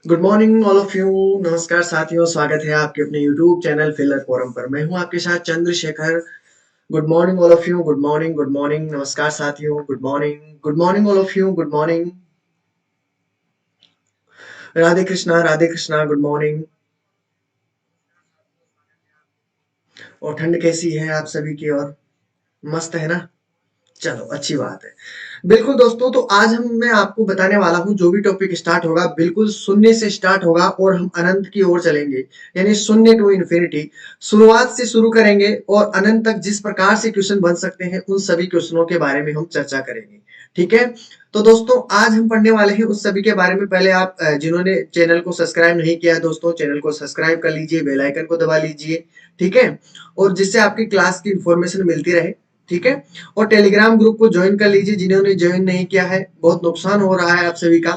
Good morning all of you. नमस्कार साथियों, स्वागत है आपके अपने यूट्यूब चैनल फिलर फोरम पर। मैं हूं आपके साथ Chandrashekhar. Good morning all of you, good morning, good morning. नमस्कार साथियों, good morning all of you, good morning. Radhe Krishna, good morning. और ठंड कैसी है आप सभी की ओर? मस्त है ना? चलो अच्छी बात है। बिल्कुल दोस्तों, तो आज मैं आपको बताने वाला हूँ, जो भी टॉपिक स्टार्ट होगा बिल्कुल शून्य से स्टार्ट होगा और हम अनंत की ओर चलेंगे। यानी शून्य टू इन्फिनिटी। शुरुआत से शुरू करेंगे और अनंत तक जिस प्रकार से क्वेश्चन बन सकते हैं उन सभी क्वेश्चनों के बारे में हम चर्चा करेंगे। ठीक है? तो दोस्तों आज हम पढ़ने वाले हैं उस सभी के बारे में। पहले आप जिन्होंने चैनल को सब्सक्राइब नहीं किया है दोस्तों, चैनल को सब्सक्राइब कर लीजिए, बेल आइकन को दबा लीजिए। ठीक है? और जिससे आपकी क्लास की इंफॉर्मेशन मिलती रहे। ठीक है? और टेलीग्राम ग्रुप को ज्वाइन कर लीजिए जिन्होंने ज्वाइन नहीं किया है, बहुत नुकसान हो रहा है आप सभी का।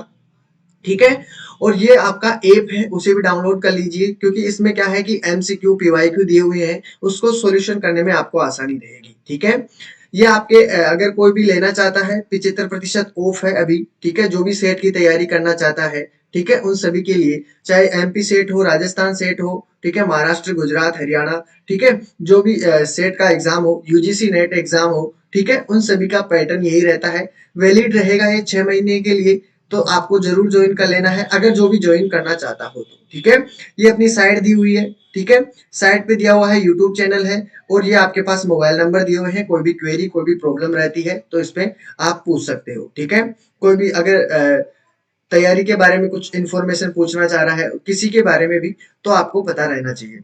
ठीक है? और ये आपका ऐप है, उसे भी डाउनलोड कर लीजिए, क्योंकि इसमें क्या है कि एमसीक्यू पीवाईक्यू दिए हुए हैं, उसको सॉल्यूशन करने में आपको आसानी रहेगी। ठीक है? ये आपके अगर कोई भी लेना चाहता है 75% ऑफ है अभी। ठीक है? जो भी सेट की तैयारी करना चाहता है, ठीक है, उन सभी के लिए, चाहे एमपी सेट हो, राजस्थान सेट हो, ठीक है, महाराष्ट्र, गुजरात, हरियाणा, ठीक है, जो भी सेट का एग्जाम हो, यूजीसी नेट एग्जाम हो, ठीक है, उन सभी का पैटर्न यही रहता है। वैलिड रहेगा ये 6 महीने के लिए। तो आपको जरूर ज्वाइन कर लेना है अगर जो भी ज्वाइन करना चाहता हो तो। ठीक है? ये अपनी साइट दी हुई है। ठीक है? साइट पे दिया हुआ है, यूट्यूब चैनल है, और ये आपके पास मोबाइल नंबर दिए हुए हैं। कोई भी क्वेरी, कोई भी प्रॉब्लम रहती है तो इस पे आप पूछ सकते हो। ठीक है? कोई भी अगर तैयारी के बारे में कुछ इन्फॉर्मेशन पूछना चाह रहा है, किसी के बारे में भी, तो आपको पता रहना चाहिए।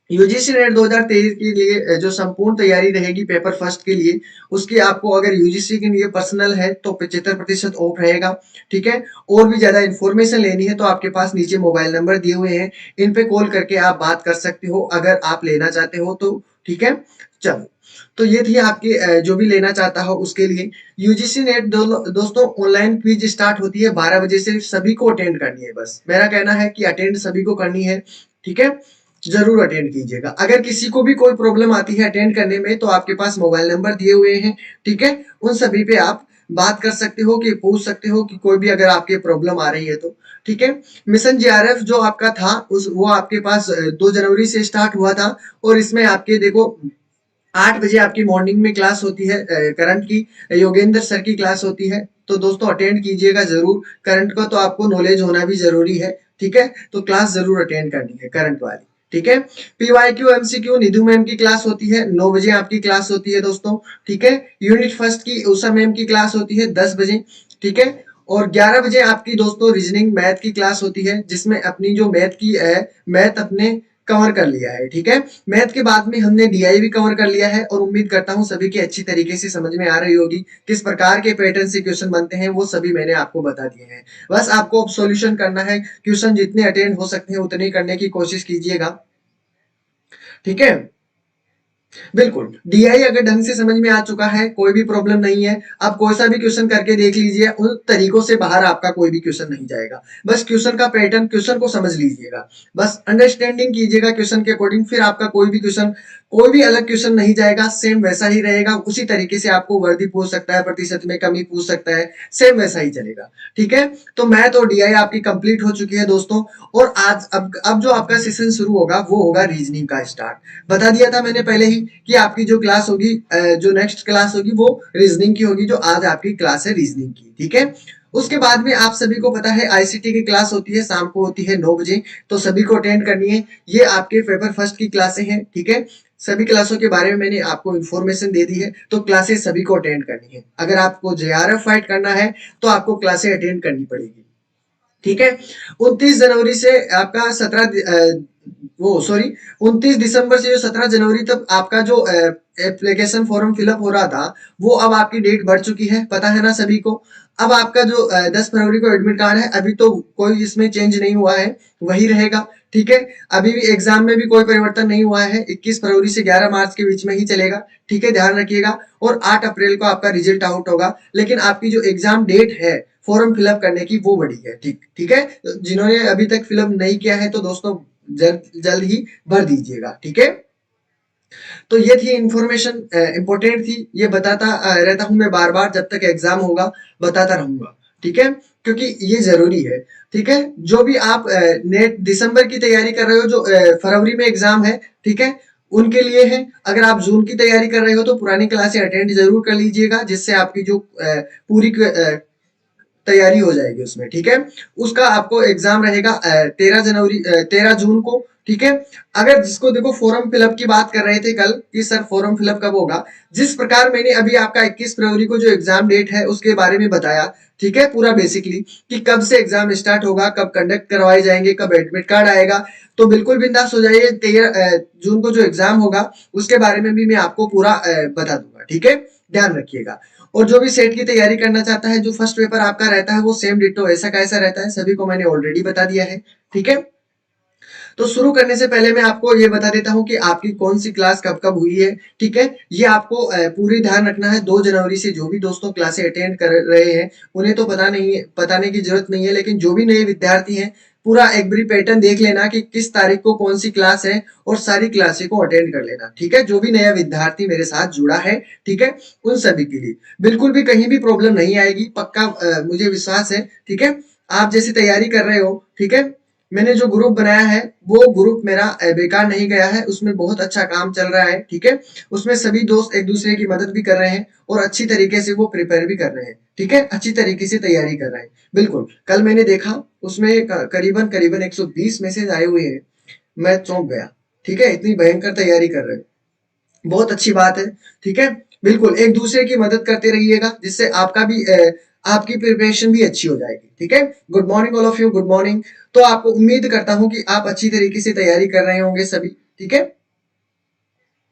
यूजीसी नेट 2023 के लिए जो संपूर्ण तैयारी रहेगी पेपर फर्स्ट के लिए, उसकी आपको अगर यूजीसी के लिए पर्सनल है तो 75% ऑफ रहेगा। ठीक है? और भी ज्यादा इंफॉर्मेशन लेनी है तो आपके पास नीचे मोबाइल नंबर दिए हुए हैं, इन पे कॉल करके आप बात कर सकते हो अगर आप लेना चाहते हो तो। ठीक है? चलो, तो ये थी आपके जो भी लेना चाहता हो उसके लिए। यूजीसी नेट दोस्तों ऑनलाइन क्विज स्टार्ट होती है 12 बजे से, सभी को अटेंड करनी है। बस मेरा कहना है कि अटेंड सभी को करनी है। ठीक है? जरूर अटेंड कीजिएगा। अगर किसी को भी कोई प्रॉब्लम आती है अटेंड करने में तो आपके पास मोबाइल नंबर दिए हुए हैं। ठीक है? उन सभी पे आप बात कर सकते हो, कि पूछ सकते हो कि कोई भी अगर आपके प्रॉब्लम आ रही है तो। ठीक है? मिशन जेआरएफ जो आपका था उस वो आपके पास 2 जनवरी से स्टार्ट हुआ था। और इसमें आपके देखो 8 बजे आपकी मॉर्निंग में क्लास होती है, करंट की, योगेंद्र सर की क्लास होती है। तो दोस्तों अटेंड कीजिएगा जरूर। करंट का तो आपको नॉलेज होना भी जरूरी है। ठीक है? तो क्लास जरूर अटेंड करनी है करंट वाली। ठीक है? पीवाईक्यू एमसीक्यू निधु मैम की क्लास होती है, 9 बजे आपकी क्लास होती है दोस्तों। ठीक है? यूनिट फर्स्ट की उषा मैम की क्लास होती है 10 बजे। ठीक है? और 11 बजे आपकी दोस्तों रीजनिंग मैथ की क्लास होती है, जिसमें अपनी जो मैथ की है, मैथ अपने कवर कर लिया है। ठीक है? मैथ के बाद में हमने डीआई भी कवर कर लिया है, और उम्मीद करता हूं सभी की अच्छी तरीके से समझ में आ रही होगी। किस प्रकार के पैटर्न से क्वेश्चन बनते हैं वो सभी मैंने आपको बता दिए हैं। बस आपको अब सॉल्यूशन करना है। क्वेश्चन जितने अटेंड हो सकते हैं उतने करने की कोशिश कीजिएगा। ठीक है? बिल्कुल, डीआई अगर ढंग से समझ में आ चुका है, कोई भी प्रॉब्लम नहीं है। आप कोई सा भी क्वेश्चन करके देख लीजिए, उन तरीकों से बाहर आपका कोई भी क्वेश्चन नहीं जाएगा। बस क्वेश्चन का पैटर्न, क्वेश्चन को समझ लीजिएगा, बस अंडरस्टैंडिंग कीजिएगा क्वेश्चन के अकॉर्डिंग, फिर आपका कोई भी क्वेश्चन, कोई भी अलग क्वेश्चन नहीं जाएगा, सेम वैसा ही रहेगा। उसी तरीके से आपको वर्दी पूछ सकता है, प्रतिशत में कमी पूछ सकता है, सेम वैसा ही चलेगा। ठीक है? तो मैथ और डीआई आपकी कंप्लीट हो चुकी है दोस्तों। और आज अब जो आपका सेशन शुरू होगा वो होगा रीजनिंग का स्टार्ट। बता दिया था मैंने पहले ही कि आपकी जो क्लास होगी, जो नेक्स्ट क्लास होगी वो रीजनिंग की होगी। जो आज आपकी क्लास है रीजनिंग की। ठीक है? उसके बाद में आप सभी को पता है आईसीटी की क्लास होती है, शाम को होती है 9 बजे। तो सभी को अटेंड करनी है। ये आपके पेपर फर्स्ट की क्लासें हैं। ठीक है? सभी क्लासों के बारे में मैंने आपको इन्फॉर्मेशन दे दी है, तो क्लासेस सभी को अटेंड करनी है। अगर आपको जेआरएफ फाइट करना है तो आपको क्लासें अटेंड करनी पड़ेगी। ठीक है? 29 जनवरी से आपका 29 दिसंबर से जो 17 जनवरी तक आपका जो एप्लीकेशन फॉर्म फिलअप हो रहा था, वो अब आपकी डेट बढ़ चुकी है, पता है ना सभी को। अब आपका जो 10 फरवरी को एडमिट कार्ड है, अभी तो कोई इसमें चेंज नहीं हुआ है, वही रहेगा। ठीक है? अभी भी एग्जाम में भी कोई परिवर्तन नहीं हुआ है, 21 फरवरी से 11 मार्च के बीच में ही चलेगा। ठीक है? ध्यान रखिएगा। और 8 अप्रैल को आपका रिजल्ट आउट होगा, लेकिन आपकी जो एग्जाम डेट है फॉर्म फिलअप करने की वो बड़ी है। ठीक ठीक है? जिन्होंने अभी तक फिलअप नहीं किया है तो दोस्तों जल्द जल्द ही भर दीजिएगा। ठीक है? तो ये थी इंफॉर्मेशन, इंपॉर्टेंट थी। ये बताता रहता हूं मैं बार बार, जब तक एग्जाम होगा बताता रहूंगा। ठीक है? क्योंकि ये जरूरी है। ठीक है, जो भी आप नेट दिसंबर की तैयारी कर रहे हो, जो फरवरी में एग्जाम है, ठीक है, उनके लिए है। अगर आप जून की तैयारी कर रहे हो तो पुरानी क्लासें अटेंड जरूर कर लीजिएगा, जिससे आपकी जो पूरी तैयारी हो जाएगी उसमें। ठीक है, उसका आपको एग्जाम रहेगा 13 जून को। ठीक है, अगर जिसको देखो फॉर्म फिलअप की बात कर रहे थे कल कि सर फॉर्म फिलअप कब होगा, जिस प्रकार मैंने अभी आपका 21 फरवरी को जो एग्जाम डेट है उसके बारे में बताया, ठीक है, पूरा बेसिकली कि कब से एग्जाम स्टार्ट होगा, कब कंडक्ट करवाए जाएंगे, कब एडमिट कार्ड आएगा, तो बिल्कुल बिंदास हो जाइए। 13 जून को जो एग्जाम होगा उसके बारे में भी मैं आपको पूरा बता दूंगा। ठीक है, ध्यान रखिएगा। और जो भी सेट की तैयारी करना चाहता है, जो फर्स्ट पेपर आपका रहता है वो सेम डिट्टो ऐसा कैसा रहता है, सभी को मैंने ऑलरेडी बता दिया है। ठीक है, तो शुरू करने से पहले मैं आपको ये बता देता हूँ कि आपकी कौन सी क्लास कब कब हुई है। ठीक है, ये आपको पूरी ध्यान रखना है। 2 जनवरी से जो भी दोस्तों क्लासे अटेंड कर रहे हैं उन्हें तो पता नहीं है, बताने की जरूरत नहीं है, लेकिन जो भी नए विद्यार्थी हैं पूरा एक बारी पैटर्न देख लेना कि किस तारीख को कौन सी क्लास है और सारी क्लासे को अटेंड कर लेना। ठीक है, जो भी नया विद्यार्थी मेरे साथ जुड़ा है, ठीक है, उन सभी के लिए बिल्कुल भी कहीं भी प्रॉब्लम नहीं आएगी, पक्का मुझे विश्वास है। ठीक है, आप जैसी तैयारी कर रहे हो, ठीक है, मैंने जो ग्रुप बनाया है वो ग्रुप मेरा बेकार नहीं गया है, उसमें बहुत अच्छा काम चल रहा है। ठीक है, उसमें सभी दोस्त एक दूसरे की मदद भी कर रहे हैं और अच्छी तरीके से वो प्रिपेयर भी कर रहे हैं। ठीक है, अच्छी तरीके से तैयारी कर रहे हैं। बिल्कुल, कल मैंने देखा उसमें करीबन करीबन 120 मैसेज आए हुए हैं, मैं चौंक गया। ठीक है, इतनी भयंकर तैयारी कर रहे हैं, बहुत अच्छी बात है। ठीक है, बिल्कुल एक दूसरे की मदद करते रहिएगा, जिससे आपका भी आपकी प्रिपरेशन भी अच्छी हो जाएगी। ठीक है, good morning all of you, good morning. तो आपको उम्मीद करता हूं कि आप अच्छी तरीके से तैयारी कर रहे होंगे सभी। ठीक है,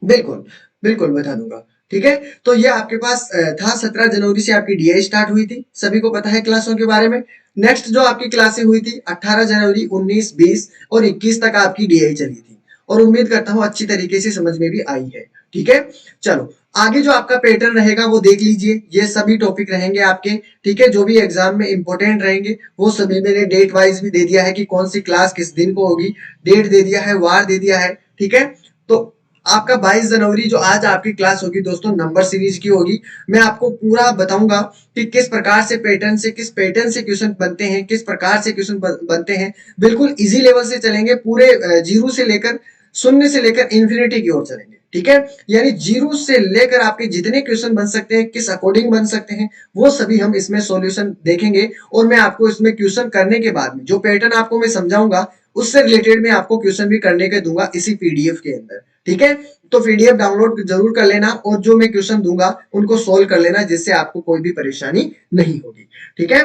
बिल्कुल, बिल्कुल बता दूंगा। ठीक है, तो ये आपके पास था 17 जनवरी से आपकी डीआई स्टार्ट हुई थी, सभी को पता है क्लासों के बारे में। नेक्स्ट जो आपकी क्लासें हुई थी 18 जनवरी, 19, 20 और 21 तक आपकी डीआई चली थी, और उम्मीद करता हूँ अच्छी तरीके से समझ में भी आई है। ठीक है, चलो आगे जो आपका पैटर्न रहेगा वो देख लीजिए, ये सभी टॉपिक रहेंगे आपके। ठीक है, जो भी एग्जाम में इंपॉर्टेंट रहेंगे वो सभी मैंने डेट वाइज भी दे दिया है कि कौन सी क्लास किस दिन को होगी, डेट दे दिया है, वार दे दिया है। ठीक है, तो आपका 22 जनवरी जो आज आपकी क्लास होगी दोस्तों, नंबर सीरीज की होगी। मैं आपको पूरा बताऊंगा कि किस प्रकार से पैटर्न से, किस पैटर्न से क्वेश्चन बनते हैं, किस प्रकार से क्वेश्चन बनते हैं। बिल्कुल इजी लेवल से चलेंगे, पूरे जीरो से लेकर, शून्य से लेकर इन्फिनिटी की ओर चलेंगे। ठीक है, यानी जीरो से लेकर आपके जितने क्वेश्चन बन सकते हैं, किस अकॉर्डिंग बन सकते हैं, वो सभी हम इसमें सॉल्यूशन देखेंगे। और मैं आपको इसमें क्वेश्चन करने के बाद में जो पैटर्न आपको मैं समझाऊंगा उससे रिलेटेड मैं आपको क्वेश्चन भी करने के दूंगा इसी पीडीएफ के अंदर। ठीक है, तो पीडीएफ डाउनलोड जरूर कर लेना और जो मैं क्वेश्चन दूंगा उनको सोल्व कर लेना, जिससे आपको कोई भी परेशानी नहीं होगी। ठीक है,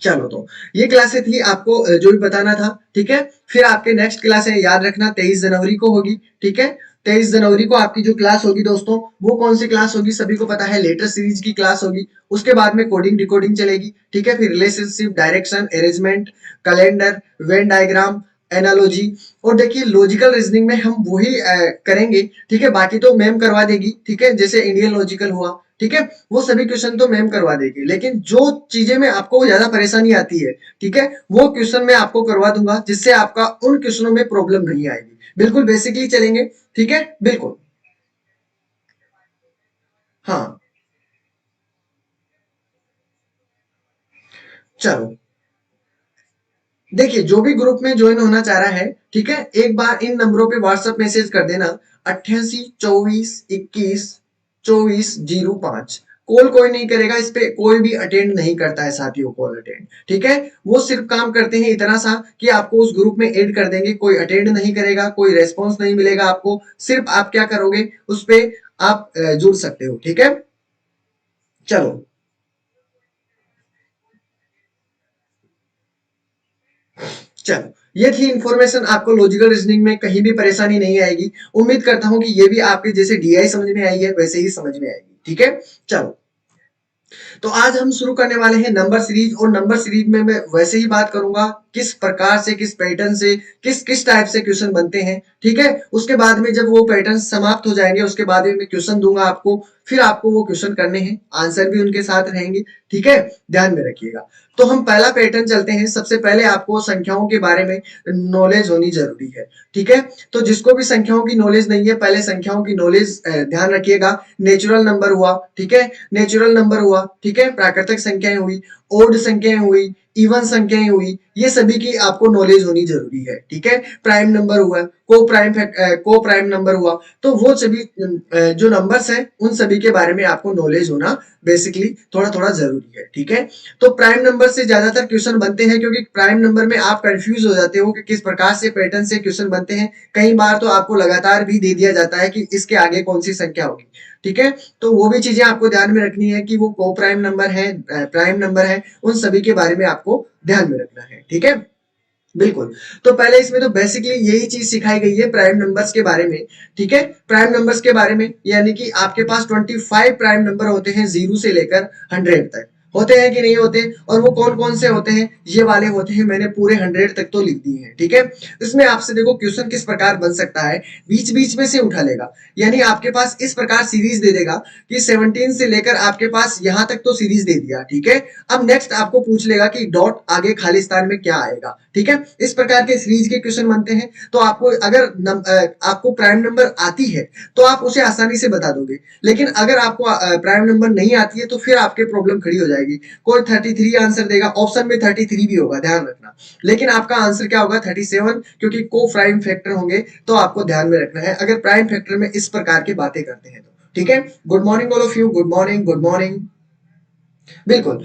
चलो तो ये क्लासें थी आपको जो भी बताना था। ठीक है, फिर आपके नेक्स्ट क्लास है, याद रखना 23 जनवरी को होगी। ठीक है, 23 जनवरी को आपकी जो क्लास होगी दोस्तों, वो कौन सी क्लास होगी सभी को पता है, लेटर सीरीज की क्लास होगी। उसके बाद में कोडिंग डिकोडिंग चलेगी। ठीक है, फिर relationship, direction, arrangement, calendar, Venn diagram, analogy, और देखिए लॉजिकल रीजनिंग में हम वही करेंगे। ठीक है, बाकी तो मैम करवा देगी। ठीक है, जैसे इंडियन लॉजिकल हुआ, ठीक है, वो सभी क्वेश्चन तो मैम करवा देगी, लेकिन जो चीजें में आपको ज्यादा परेशानी आती है, ठीक है, वो क्वेश्चन मैं आपको करवा दूंगा, जिससे आपका उन क्वेश्चनों में प्रॉब्लम नहीं आएगी। बिल्कुल बेसिकली चलेंगे। ठीक है, बिल्कुल। हाँ, चलो देखिए, जो भी ग्रुप में ज्वाइन होना चाह रहा है, ठीक है, एक बार इन नंबरों पे व्हाट्सएप मैसेज कर देना, 88 24 21 24 0 5। कॉल कोई नहीं करेगा, इस पे कोई भी अटेंड नहीं करता है साथियों, कॉल अटेंड। ठीक है, वो सिर्फ काम करते हैं इतना सा कि आपको उस ग्रुप में ऐड कर देंगे, कोई अटेंड नहीं करेगा, कोई रेस्पॉन्स नहीं मिलेगा आपको। सिर्फ आप क्या करोगे, उस पे आप जुड़ सकते हो। ठीक है, चलो चलो, ये थी इंफॉर्मेशन। आपको लॉजिकल रीजनिंग में कहीं भी परेशानी नहीं आएगी। उम्मीद करता हूं कि ये भी आपके जैसे डीआई समझ में आई है वैसे ही समझ में आएगी। ठीक है, चलो तो आज हम शुरू करने वाले हैं नंबर सीरीज, और नंबर सीरीज में मैं वैसे ही बात करूंगा किस प्रकार से, किस पैटर्न से, किस किस टाइप से क्वेश्चन बनते हैं। ठीक है, उसके बाद में जब वो पैटर्न समाप्त हो जाएंगे उसके बाद में मैं क्वेश्चन दूंगा आपको, फिर आपको वो क्वेश्चन करने हैं, आंसर भी उनके साथ रहेंगे। ठीक है, ध्यान में रखिएगा। तो हम पहला पैटर्न चलते हैं। सबसे पहले आपको संख्याओं के बारे में नॉलेज होनी जरूरी है। ठीक है, तो जिसको भी संख्याओं की नॉलेज नहीं है, पहले संख्याओं की नॉलेज ध्यान रखिएगा। नेचुरल नंबर हुआ, ठीक है, नेचुरल नंबर हुआ, ठीक है, प्राकृतिक संख्याएं हुई, ओड संख्याएं हुई, इवन संख्याएं हुई, ये सभी की आपको नॉलेज होनी जरूरी है। ठीक है, प्राइम नंबर हुआ, को प्राइम नंबर हुआ, तो वो सभी जो नंबर्स हैं उन सभी के बारे में आपको नॉलेज होना बेसिकली थोड़ा थोड़ा जरूरी है। ठीक है, तो प्राइम नंबर से ज्यादातर क्वेश्चन बनते हैं, क्योंकि प्राइम नंबर में आप कंफ्यूज हो जाते हो कि किस प्रकार से पैटर्न से क्वेश्चन बनते हैं। कई बार तो आपको लगातार भी दे दिया जाता है कि इसके आगे कौन सी संख्या होगी। ठीक है, तो वो भी चीजें आपको ध्यान में रखनी है कि वो को प्राइम नंबर है, प्राइम नंबर है, उन सभी के बारे में आपको ध्यान में रखना है। ठीक है, बिल्कुल। तो पहले इसमें तो बेसिकली यही चीज सिखाई गई है प्राइम नंबर्स के बारे में। ठीक है, प्राइम नंबर्स के बारे में, यानी कि आपके पास 25 प्राइम नंबर होते हैं, 0 से लेकर 100 तक होते हैं कि नहीं होते, और वो कौन कौन से होते हैं, ये वाले होते हैं। मैंने पूरे 100 तक तो लिख दिए हैं। ठीक है, इसमें आपसे देखो क्वेश्चन किस प्रकार बन सकता है, बीच बीच में से उठा लेगा, यानी आपके पास इस प्रकार सीरीज दे देगा कि 17 से लेकर आपके पास यहां तक तो सीरीज दे दिया। ठीक है, अब नेक्स्ट आपको पूछ लेगा कि डॉट आगे खाली स्थान में क्या आएगा। ठीक है, इस प्रकार के सीरीज के क्वेश्चन बनते हैं। तो आपको अगर आपको प्राइम नंबर आती है तो आप उसे आसानी से बता दोगे, लेकिन अगर आपको प्राइम नंबर नहीं आती है तो फिर आपके प्रॉब्लम खड़ी हो जाएगी। कोई 33 आंसर देगा, ऑप्शन में 33 भी होगा, ध्यान रखना, लेकिन आपका आंसर क्या होगा, 37, क्योंकि को प्राइम फैक्टर होंगे। तो आपको ध्यान में रखना है अगर प्राइम फैक्टर में इस प्रकार की बातें करते हैं तो। ठीक है, good morning all of you, good morning, good morning. बिल्कुल,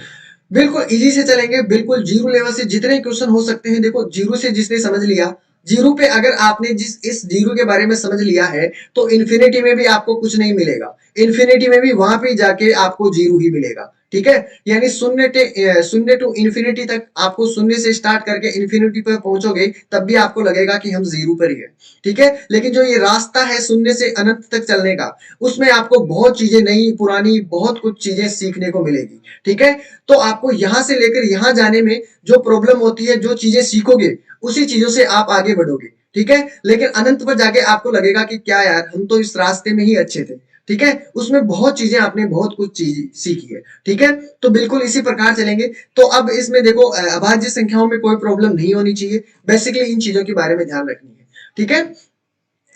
बिल्कुल इजी से चलेंगे, बिल्कुल जीरो लेवल से जितने क्वेश्चन हो सकते हैं। देखो, जीरो से जिसने समझ लिया, जीरो पे अगर आपने जिस इस जीरो के बारे में समझ लिया है तो इन्फिनिटी में भी आपको कुछ नहीं मिलेगा, इन्फिनिटी में भी वहां पे जाके आपको जीरो ही मिलेगा। ठीक है, यानी शून्य टू इन्फिनिटी तक, आपको शून्य से स्टार्ट करके इन्फिनिटी पर पहुंचोगे तब भी आपको लगेगा कि हम जीरो पर ही है। ठीक है, लेकिन जो ये रास्ता है शून्य से अनंत तक चलने का, उसमें आपको बहुत चीजें नई पुरानी बहुत कुछ चीजें सीखने को मिलेगी। ठीक है, तो आपको यहां से लेकर यहां जाने में जो प्रॉब्लम होती है, जो चीजें सीखोगे उसी चीजों से आप आगे बढ़ोगे। ठीक है, लेकिन अनंत पर जाके आपको लगेगा कि क्या यार, हम तो इस रास्ते में ही अच्छे थे। ठीक है, उसमें बहुत चीजें आपने बहुत कुछ चीज सीखी है। ठीक है, तो बिल्कुल इसी प्रकार चलेंगे। तो अब इसमें देखो, अभाज्य संख्याओं में कोई प्रॉब्लम नहीं होनी चाहिए, बेसिकली इन चीजों के बारे में ध्यान रखनी है। ठीक है,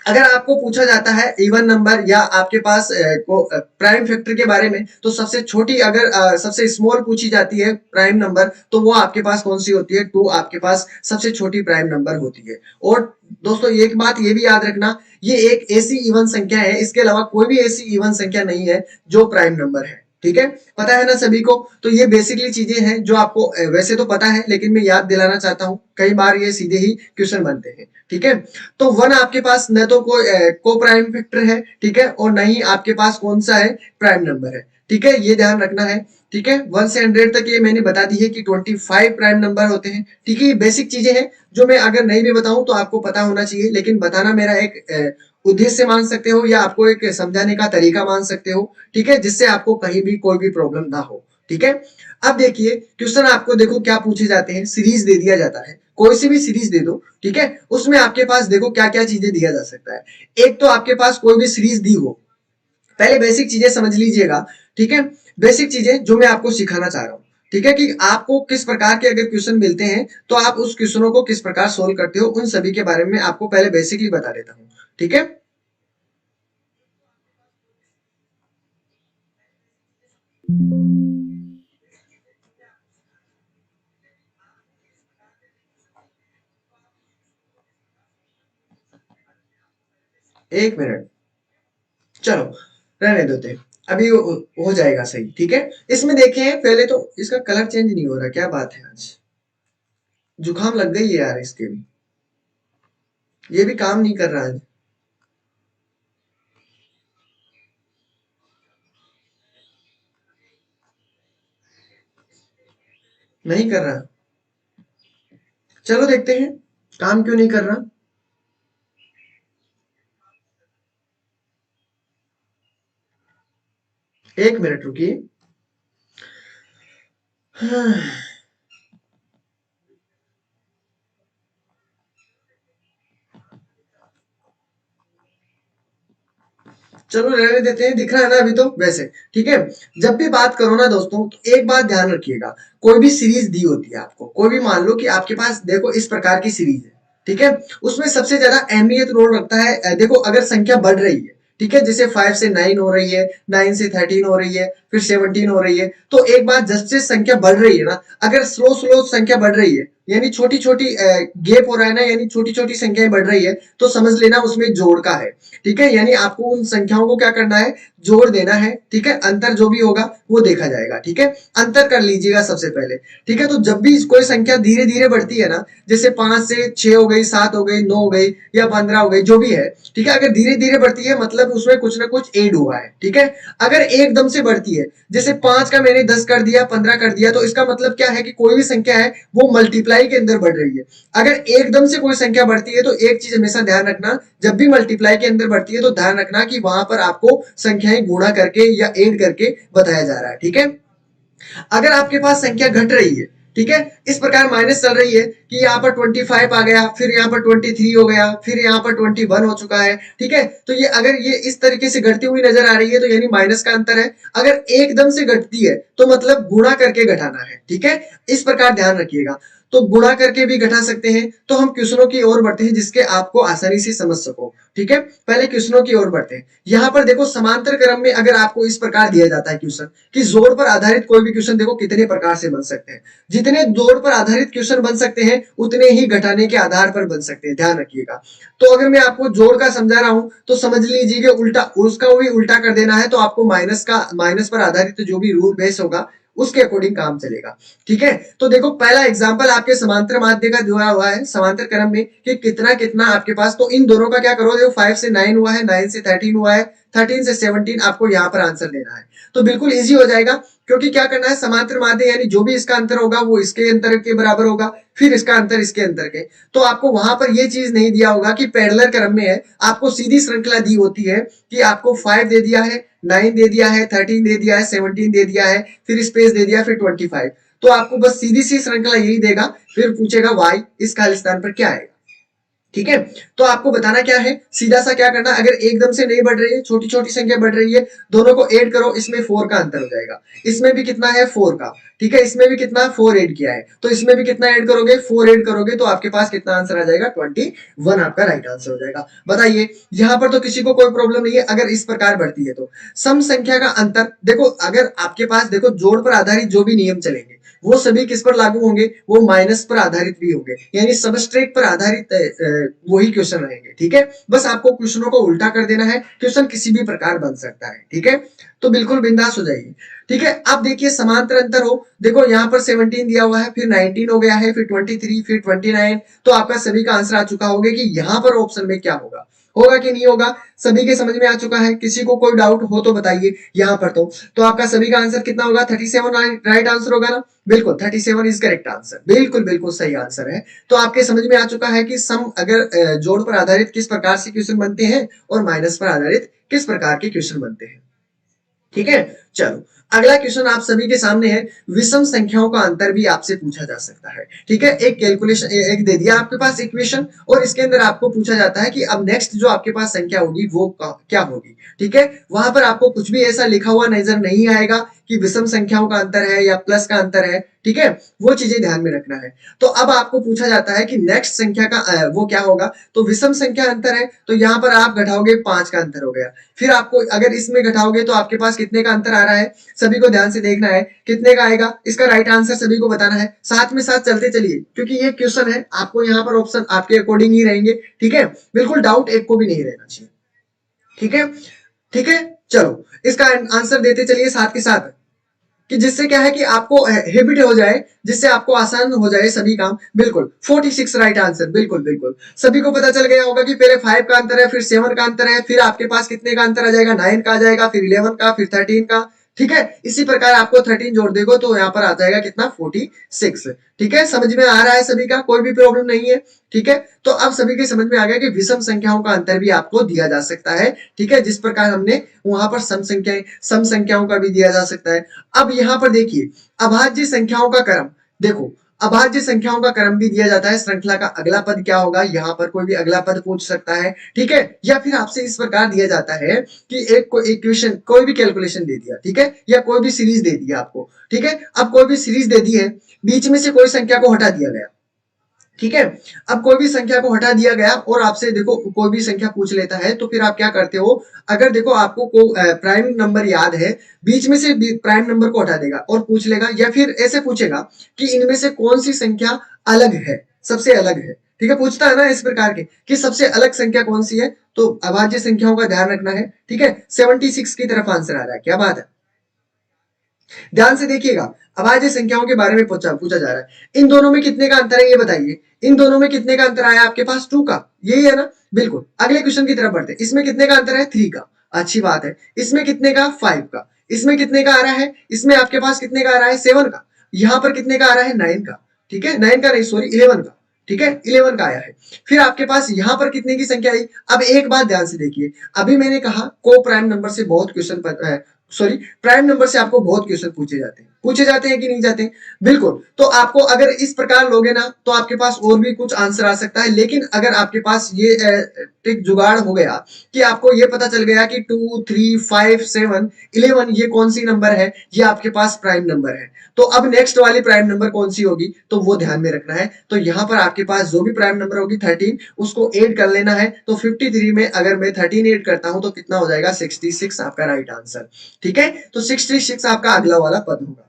अगर आपको पूछा जाता है इवन नंबर या आपके पास प्राइम फैक्टर के बारे में, तो सबसे छोटी, अगर सबसे स्मॉल पूछी जाती है प्राइम नंबर, तो वो आपके पास कौन सी होती है, 2 आपके पास सबसे छोटी प्राइम नंबर होती है। और दोस्तों एक बात ये भी याद रखना, ये एक ऐसी इवन संख्या है, इसके अलावा कोई भी ऐसी इवन संख्या नहीं है जो प्राइम नंबर है। ठीक है, पता है ना सभी को। तो ये बेसिकली चीजें हैं जो आपको वैसे तो पता है, लेकिन मैं याद दिलाना चाहता हूं, कई बार ये सीधे ही क्वेश्चन बनते हैं। ठीक है, तो वन आपके पास न तो को प्राइम फैक्टर है, ठीक है, और न ही आपके पास कौन सा है, प्राइम नंबर है। ठीक है, ये ध्यान रखना है। ठीक है, 1 से 100 तक ये मैंने बता दी है कि 25 प्राइम नंबर होते हैं। ठीक है, ये बेसिक चीजें हैं जो मैं अगर नहीं भी बताऊं तो आपको पता होना चाहिए, लेकिन बताना मेरा एक उद्देश्य मान सकते हो, या आपको एक समझाने का तरीका मान सकते हो। ठीक है, जिससे आपको कहीं भी कोई भी प्रॉब्लम ना हो। ठीक है, अब देखिए क्वेश्चन आपको देखो क्या पूछे जाते हैं, सीरीज दे दिया जाता है, कोई सी भी सीरीज दे दो। ठीक है, उसमें आपके पास देखो क्या क्या चीजें दिया जा सकता है। एक तो आपके पास कोई भी सीरीज दी हो, पहले बेसिक चीजें समझ लीजिएगा। ठीक है, बेसिक चीजें जो मैं आपको सिखाना चाह रहा हूं। ठीक है, कि आपको किस प्रकार के अगर क्वेश्चन मिलते हैं तो आप उस क्वेश्चनों को किस प्रकार सोल्व करते हो, उन सभी के बारे में आपको पहले बेसिकली बता देता हूं। ठीक है, एक मिनट, चलो रहने देते हैं, अभी हो जाएगा सही। ठीक है, इसमें देखें पहले तो इसका कलर चेंज नहीं हो रहा, क्या बात है, आज जुकाम लग गई है यार इसके भी, ये भी काम नहीं कर रहा है, नहीं कर रहा। चलो देखते हैं काम क्यों नहीं कर रहा। एक मिनट रुकिए। हाँ, चलो रहने देते हैं, दिख रहा है ना अभी तो वैसे। ठीक है, जब भी बात करो ना दोस्तों, तो एक बात ध्यान रखिएगा, कोई भी सीरीज दी होती है आपको, कोई भी मान लो कि आपके पास देखो इस प्रकार की सीरीज है। ठीक है, उसमें सबसे ज्यादा अहमियत रोल रखता है, देखो अगर संख्या बढ़ रही है, ठीक है, जैसे 5 से 9 हो रही है, 9 से 13 हो रही है, फिर 17 हो रही है। तो एक बात, जैसे संख्या बढ़ रही है ना, अगर स्लो स्लो संख्या बढ़ रही है, यानी छोटी छोटी गेप हो रहा है ना, यानी छोटी छोटी संख्याएं बढ़ रही है, तो समझ लेना उसमें जोड़ का है। ठीक है, यानी आपको उन संख्याओं को क्या करना है, जोड़ देना है। ठीक है, अंतर जो भी होगा वो देखा जाएगा। ठीक है, अंतर कर लीजिएगा सबसे पहले। ठीक है, तो जब भी कोई संख्या धीरे धीरे बढ़ती है ना, जैसे 5 से 6 हो गई, 7 हो गई, 9 हो गई या 15 हो गई, जो भी है, ठीक है, अगर धीरे धीरे बढ़ती है मतलब उसमें कुछ ना कुछ ऐड हुआ है। ठीक है, अगर एकदम से बढ़ती है, जैसे 5 का मैंने 10 कर दिया, 15 कर दिया, तो इसका मतलब क्या है कि कोई भी संख्या है वो मल्टीप्लाई के अंदर बढ़ रही है। अगर एकदम से कोई संख्या बढ़ती है तो एक चीज हमेशा ध्यान रखना, जब भी मल्टीप्लाई के अंदर बढ़ती है तो ध्यान रखना कि वहां पर आपको संख्याएं गुणा करके या ऐड करके बताया जा रहा है। ठीक है, अगर आपके पास संख्या घट रही है, ठीक है, इस प्रकार माइनस चल रही है कि यहाँ पर 25 आ गया, फिर यहाँ पर 23 हो गया, फिर यहाँ पर 21 हो चुका है। ठीक है, तो ये अगर ये इस तरीके से घटती हुई नजर आ रही है तो यानी माइनस का अंतर है। अगर एकदम से घटती है तो मतलब गुणा करके घटाना है। ठीक है, इस प्रकार ध्यान रखिएगा। तो गुणा करके भी घटा सकते हैं। तो हम क्वेश्चनों की ओर बढ़ते हैं जिसके आपको आसानी से समझ सको। ठीक है, पहले क्वेश्चनों की ओर बढ़ते हैं। यहाँ पर देखो, समांतर क्रम में अगर आपको इस प्रकार दिया जाता है क्वेश्चन कि जोड़ पर आधारित कोई भी क्वेश्चन, देखो कितने प्रकार से बन सकते हैं। जितने जोड़ पर आधारित क्वेश्चन बन सकते हैं उतने ही घटाने के आधार पर बन सकते हैं, ध्यान रखिएगा। तो अगर मैं आपको जोड़ का समझा रहा हूं तो समझ लीजिए कि उल्टा, उसका भी उल्टा कर देना है, तो आपको माइनस पर आधारित जो भी रूल बेस होगा उसके अकॉर्डिंग काम चलेगा। ठीक है, तो देखो पहला एग्जांपल आपके समांतर माध्य का दिया हुआ है समांतर क्रम में कि कितना कितना आपके पास, तो इन दोनों का क्या करो, देखो 5 से 9 हुआ है, 9 से 13 हुआ है, 13 से 17 आपको यहाँ पर आंसर देना है। तो बिल्कुल इजी हो जाएगा, क्योंकि क्या करना है, समांतर माध्य यानी जो भी इसका अंतर होगा वो इसके अंतर के बराबर होगा, फिर इसका अंतर इसके अंतर के। तो आपको वहां पर ये चीज नहीं दिया होगा कि पैरेलल क्रम में है, आपको सीधी श्रृंखला दी होती है कि आपको 5 दे दिया है, 9 दे दिया है, 13 दे दिया है, 17 दे दिया है, फिर स्पेस दे दिया, फिर 25। तो आपको बस सीधी सी श्रृंखला यही देगा, फिर पूछेगा वाई इस खाली स्थान पर क्या आएगा। ठीक है, तो आपको बताना क्या है, सीधा सा क्या करना, अगर एकदम से नहीं बढ़ रही है, छोटी छोटी संख्या बढ़ रही है, दोनों को ऐड करो, इसमें 4 का अंतर हो जाएगा। इसमें भी कितना है, 4 का। ठीक है, इसमें भी कितना, 4 ऐड किया है, तो इसमें भी कितना ऐड करोगे, 4 ऐड करोगे, तो आपके पास कितना आंसर आ जाएगा, 21 आपका राइट आंसर हो जाएगा। बताइए, यहां पर तो किसी को कोई प्रॉब्लम नहीं है अगर इस प्रकार बढ़ती है तो। सम संख्या का अंतर, देखो अगर आपके पास, देखो जोड़ पर आधारित जो भी नियम चलेंगे वो सभी किस पर लागू होंगे, वो माइनस पर आधारित भी होंगे, यानी सबस्ट्रेट पर आधारित वही क्वेश्चन रहेंगे। ठीक है, बस आपको क्वेश्चनों को उल्टा कर देना है, क्वेश्चन किसी भी प्रकार बन सकता है। ठीक है, तो बिल्कुल बिंदास हो जाइए। ठीक है, अब देखिए समांतर अंतर हो, देखो यहाँ पर 17 दिया हुआ है, फिर 19 हो गया है, फिर 23, फिर 29, तो आपका सभी का आंसर आ चुका होगा कि यहाँ पर ऑप्शन में क्या होगा, होगा कि नहीं होगा, सभी के समझ में आ चुका है। किसी को कोई डाउट हो तो बताइए यहाँ पर। तो आपका सभी का आंसर कितना होगा, 37 राइट आंसर होगा ना, बिल्कुल 37 इज करेक्ट आंसर, बिल्कुल बिल्कुल सही आंसर है। तो आपके समझ में आ चुका है कि सम अगर जोड़ पर आधारित किस प्रकार से क्वेश्चन बनते हैं और माइनस पर आधारित किस प्रकार के क्वेश्चन बनते हैं। ठीक है, चलो अगला क्वेश्चन आप सभी के सामने है, विषम संख्याओं का अंतर भी आपसे पूछा जा सकता है। ठीक है, एक कैलकुलेशन एक दे दिया आपके पास इक्वेशन, और इसके अंदर आपको पूछा जाता है कि अब नेक्स्ट जो आपके पास संख्या होगी वो क्या होगी। ठीक है, वहां पर आपको कुछ भी ऐसा लिखा हुआ नजर नहीं आएगा कि विषम संख्याओं का अंतर है या प्लस का अंतर है। ठीक है, वो चीजें ध्यान में रखना है। तो अब आपको पूछा जाता है कि नेक्स्ट संख्या का वो क्या होगा, तो विषम संख्या अंतर है, तो यहाँ पर आप घटाओगे 5 का अंतर हो गया, फिर आपको अगर इसमें घटाओगे तो आपके पास कितने का अंतर आ रहा है, सभी को ध्यान से देखना है कितने का आएगा, इसका राइट आंसर सभी को बताना है। साथ में साथ चलते चलिए, क्योंकि ये क्वेश्चन है, आपको यहाँ पर ऑप्शन आपके अकॉर्डिंग ही रहेंगे। ठीक है, बिल्कुल डाउट एक को भी नहीं रहना चाहिए। ठीक है, ठीक है, चलो इसका आंसर देते चलिए साथ के साथ, कि जिससे क्या है कि आपको हैबिट हो जाए, जिससे आपको आसान हो जाए सभी काम। बिल्कुल 46 राइट आंसर, बिल्कुल बिल्कुल सभी को पता चल गया होगा कि पहले 5 का अंतर है, फिर 7 का अंतर है, फिर आपके पास कितने का अंतर आ जाएगा, 9 का आ जाएगा, फिर 11 का, फिर 13 का। ठीक है, इसी प्रकार आपको 13 जोड़ देगा तो यहाँ पर आ जाएगा कितना, 46। ठीक है, समझ में आ रहा है सभी का, कोई भी प्रॉब्लम नहीं है। ठीक है, तो अब सभी के समझ में आ गया कि विषम संख्याओं का अंतर भी आपको दिया जा सकता है। ठीक है, जिस प्रकार हमने वहां पर सम संख्याओं का भी दिया जा सकता है। अब यहाँ पर देखिए, अभाज्य संख्याओं का क्रम, देखो अभाज्य संख्याओं का क्रम भी दिया जाता है, श्रृंखला का अगला पद क्या होगा, यहाँ पर कोई भी अगला पद पूछ सकता है। ठीक है, या फिर आपसे इस प्रकार दिया जाता है कि एक को इक्वेशन कोई भी कैलकुलेशन दे दिया, ठीक है, या कोई भी सीरीज दे दिया आपको। ठीक है, अब कोई भी सीरीज दे दी है, बीच में से कोई संख्या को हटा दिया गया, ठीक है। अब कोई भी संख्या को हटा दिया गया और आपसे देखो कोई भी संख्या पूछ लेता है तो फिर आप क्या करते हो, अगर देखो आपको प्राइम नंबर याद है, बीच में से प्राइम नंबर को हटा देगा और पूछ लेगा, या फिर ऐसे पूछेगा कि इनमें से कौन सी संख्या अलग है, सबसे अलग है। ठीक है, पूछता है ना इस प्रकार के कि सबसे अलग संख्या कौन सी है, तो अभाज्य संख्याओं का ध्यान रखना है। ठीक है, 76 की तरफ आंसर आ रहा है, क्या बात है। ध्यान से देखिएगा, अभाज्य संख्याओं के बारे में पूछा पूछा जा रहा है। इन दोनों में कितने का अंतर है ये बताइए, इन दोनों में कितने का अंतर आया आपके पास, 2 का, यही है ना। बिल्कुल, अगले क्वेश्चन की तरफ बढ़ते हैं। इसमें कितने का अंतर है, 3 का, अच्छी बात है। इसमें कितने का, 5 का। इसमें कितने का आ रहा है, इसमें आपके पास कितने का आ रहा है, 7 का। यहां पर कितने का आ रहा है, 9 का। ठीक है, 9 का नहीं, सॉरी 11 का। ठीक है, 11 का आया है। फिर आपके पास यहां पर कितने की संख्या आई। अब एक बात ध्यान से देखिए, अभी मैंने कहा को प्राइम नंबर से बहुत क्वेश्चन, सॉरी प्राइम नंबर से आपको बहुत क्वेश्चन पूछे जाते हैं कि नहीं जाते हैं। बिल्कुल, तो आपको अगर इस प्रकार लोगे ना तो आपके पास और भी कुछ आंसर आ सकता है, लेकिन अगर आपके पास ये ट्रिक जुगाड़ हो गया कि आपको ये पता चल गया कि 2, 3, 5, 7, 11 ये कौन सी नंबर है, ये आपके पास प्राइम नंबर है, तो अब नेक्स्ट वाली प्राइम नंबर कौन सी होगी, तो वो ध्यान में रखना है। तो यहाँ पर आपके पास जो भी प्राइम नंबर होगी 13, उसको ऐड कर लेना है। तो 53 में अगर मैं 13 ऐड करता हूं तो कितना हो जाएगा, 66 आपका राइट आंसर। ठीक है, तो 66 आपका अगला वाला पद होगा।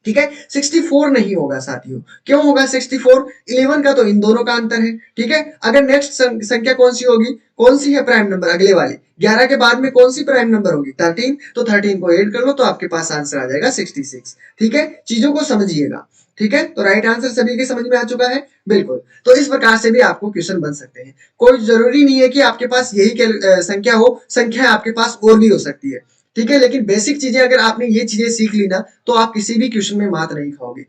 ठीक है, 64 नहीं होगा साथियों। क्यों होगा 64, 11 का तो इन दोनों का अंतर है। ठीक है, अगर नेक्स्ट संख्या कौन सी होगी, कौन सी है प्राइम नंबर अगले वाली, 11 के बाद में कौन सी प्राइम नंबर होगी, 13, तो 13 को ऐड कर लो तो आपके पास आंसर आ जाएगा 66। ठीक है, चीजों को समझिएगा। ठीक है, तो राइट आंसर सभी के समझ में आ चुका है। बिल्कुल, तो इस प्रकार से भी आपको क्वेश्चन बन सकते हैं। कोई जरूरी नहीं है कि आपके पास यही संख्या हो, संख्या आपके पास और भी हो सकती है। ठीक है, लेकिन बेसिक चीजें अगर आपने ये चीजें सीख ली ना तो आप किसी भी क्वेश्चन में मात नहीं खाओगे।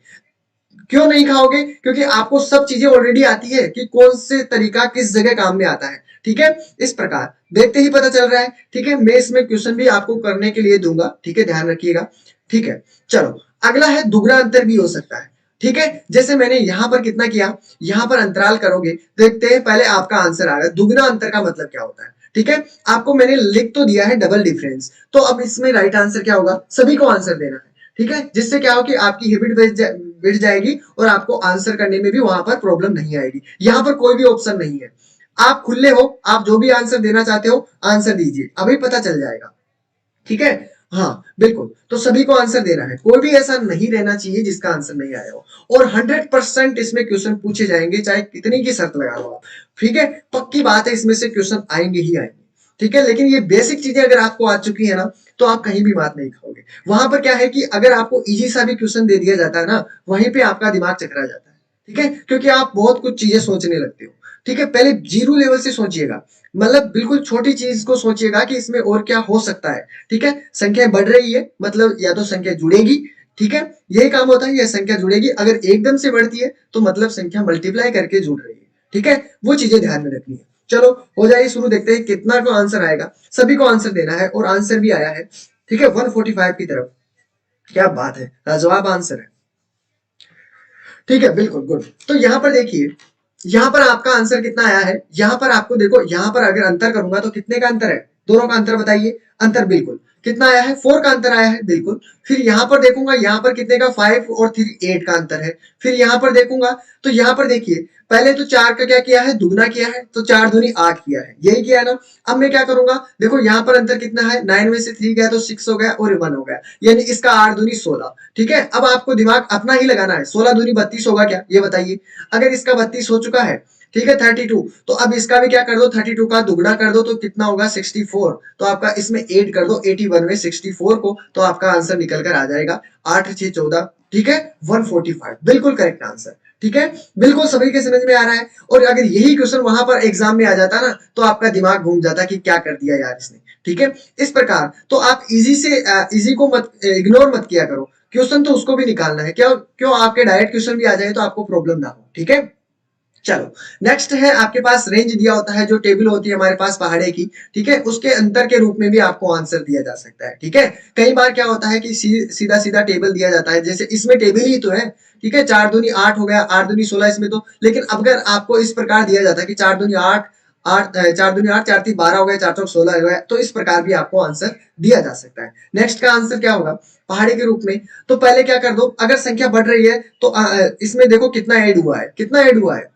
क्यों नहीं खाओगे, क्योंकि आपको सब चीजें ऑलरेडी आती है कि कौन से तरीका किस जगह काम में आता है। ठीक है, इस प्रकार देखते ही पता चल रहा है। ठीक है, मैं इसमें क्वेश्चन भी आपको करने के लिए दूंगा। ठीक है, ध्यान रखिएगा। ठीक है, चलो अगला है दुगना अंतर भी हो सकता है। ठीक है, जैसे मैंने यहां पर कितना किया, यहां पर अंतराल करोगे, देखते हैं पहले आपका आंसर आ रहा है। दुगना अंतर का मतलब क्या होता है। ठीक है, आपको मैंने लिख तो दिया है डबल डिफरेंस, तो अब इसमें राइट आंसर क्या होगा, सभी को आंसर देना है। ठीक है, जिससे क्या हो कि आपकी हैबिट बढ़ जाएगी और आपको आंसर करने में भी वहां पर प्रॉब्लम नहीं आएगी। यहां पर कोई भी ऑप्शन नहीं है, आप खुले हो, आप जो भी आंसर देना चाहते हो आंसर दीजिए, अभी पता चल जाएगा। ठीक है, हाँ बिल्कुल, तो सभी को आंसर देना है, कोई भी ऐसा नहीं रहना चाहिए जिसका आंसर नहीं आया हो। और 100% इसमें क्वेश्चन पूछे जाएंगे, चाहे कितनी की शर्त लगा लो आप। ठीक है, पक्की बात है, इसमें से क्वेश्चन आएंगे ही आएंगे। ठीक है, लेकिन ये बेसिक चीजें अगर आपको आ चुकी है ना तो आप कहीं भी बात नहीं खाओगे। वहां पर क्या है कि अगर आपको इजी सा भी क्वेश्चन दे दिया जाता है ना, वहीं पे आपका दिमाग चकरा जाता है। ठीक है, क्योंकि आप बहुत कुछ चीजें सोचने लगते हो। ठीक है, पहले जीरो लेवल से सोचिएगा, मतलब बिल्कुल छोटी चीज को सोचिएगा कि इसमें और क्या हो सकता है। ठीक है, संख्या बढ़ रही है मतलब या तो संख्या जुड़ेगी। ठीक है, यही काम होता है, यह संख्या जुड़ेगी, अगर एकदम से बढ़ती है तो मतलब संख्या मल्टीप्लाई करके जुड़ रही है। ठीक है, वो चीजें ध्यान में रखनी है। चलो हो जाइए शुरू, देखते हैं कितना को आंसर आएगा। सभी को आंसर देना है और आंसर भी आया है। ठीक है, 145 की तरफ, क्या बात है, लाजवाब आंसर है। ठीक है, बिल्कुल गुड। तो यहाँ पर देखिए, यहाँ पर आपका आंसर कितना आया है, यहाँ पर आपको देखो, यहाँ पर अगर अंतर करूंगा तो कितने का अंतर है, दोनों का अंतर बताइए। अंतर बिल्कुल कितना आया है, 4 का अंतर आया है, बिल्कुल। फिर यहाँ पर देखूंगा, यहाँ पर कितने का, 5 और 3, 8 का अंतर है। फिर यहाँ पर देखूंगा तो यहाँ पर देखिए, पहले तो 4 का क्या किया है, दुगना किया है, तो 4 दूनी 8 किया है, यही किया है ना। अब मैं क्या करूंगा, देखो यहाँ पर अंतर कितना है, 9 में से 3 गया तो 6 हो गया और 1 हो गया, यानी इसका 8 दूनी 16। ठीक है, अब आपको दिमाग अपना ही लगाना है, 16 दूनी 32 होगा क्या, ये बताइए। अगर इसका 32 हो चुका है, ठीक है 32, तो अब इसका भी क्या कर दो, 32 का दुगना कर दो तो कितना होगा, 64। तो आपका इसमें ऐड कर दो 81 में 64 को, तो आपका आंसर निकल कर आ जाएगा 8 6 14। ठीक है, 145 बिल्कुल करेक्ट आंसर। ठीक है, बिल्कुल सभी के समझ में आ रहा है। और अगर यही क्वेश्चन वहां पर एग्जाम में आ जाता ना तो आपका दिमाग घूम जाता कि क्या कर दिया यार इसने। ठीक है, इस प्रकार तो आप इजी से इजी को मत इग्नोर मत किया करो, क्वेश्चन तो उसको भी निकालना है, क्यों क्यों आपके डायरेक्ट क्वेश्चन भी आ जाए तो आपको प्रॉब्लम ना हो। ठीक है, चलो नेक्स्ट है, आपके पास रेंज दिया होता है, जो टेबल होती है हमारे पास पहाड़े की। ठीक है, उसके अंतर के रूप में भी आपको आंसर दिया जा सकता है। ठीक है, कई बार क्या होता है कि सीधा सीधा टेबल दिया जाता है, जैसे इसमें टेबल ही तो है। ठीक है, 4 दूनी 8 हो गया, 8 दूनी 16 इसमें तो, लेकिन अब अगर आपको इस प्रकार दिया जाता है कि 4 दूनी 8, 4 दूनी 8, 4 3 12 हो गया, 4 चौक 16 हो गया, तो इस प्रकार भी आपको आंसर दिया जा सकता है। नेक्स्ट का आंसर क्या होगा, पहाड़ी के रूप में। तो पहले क्या कर दो, अगर संख्या बढ़ रही है तो इसमें देखो कितना ऐड हुआ है, कितना ऐड हुआ है,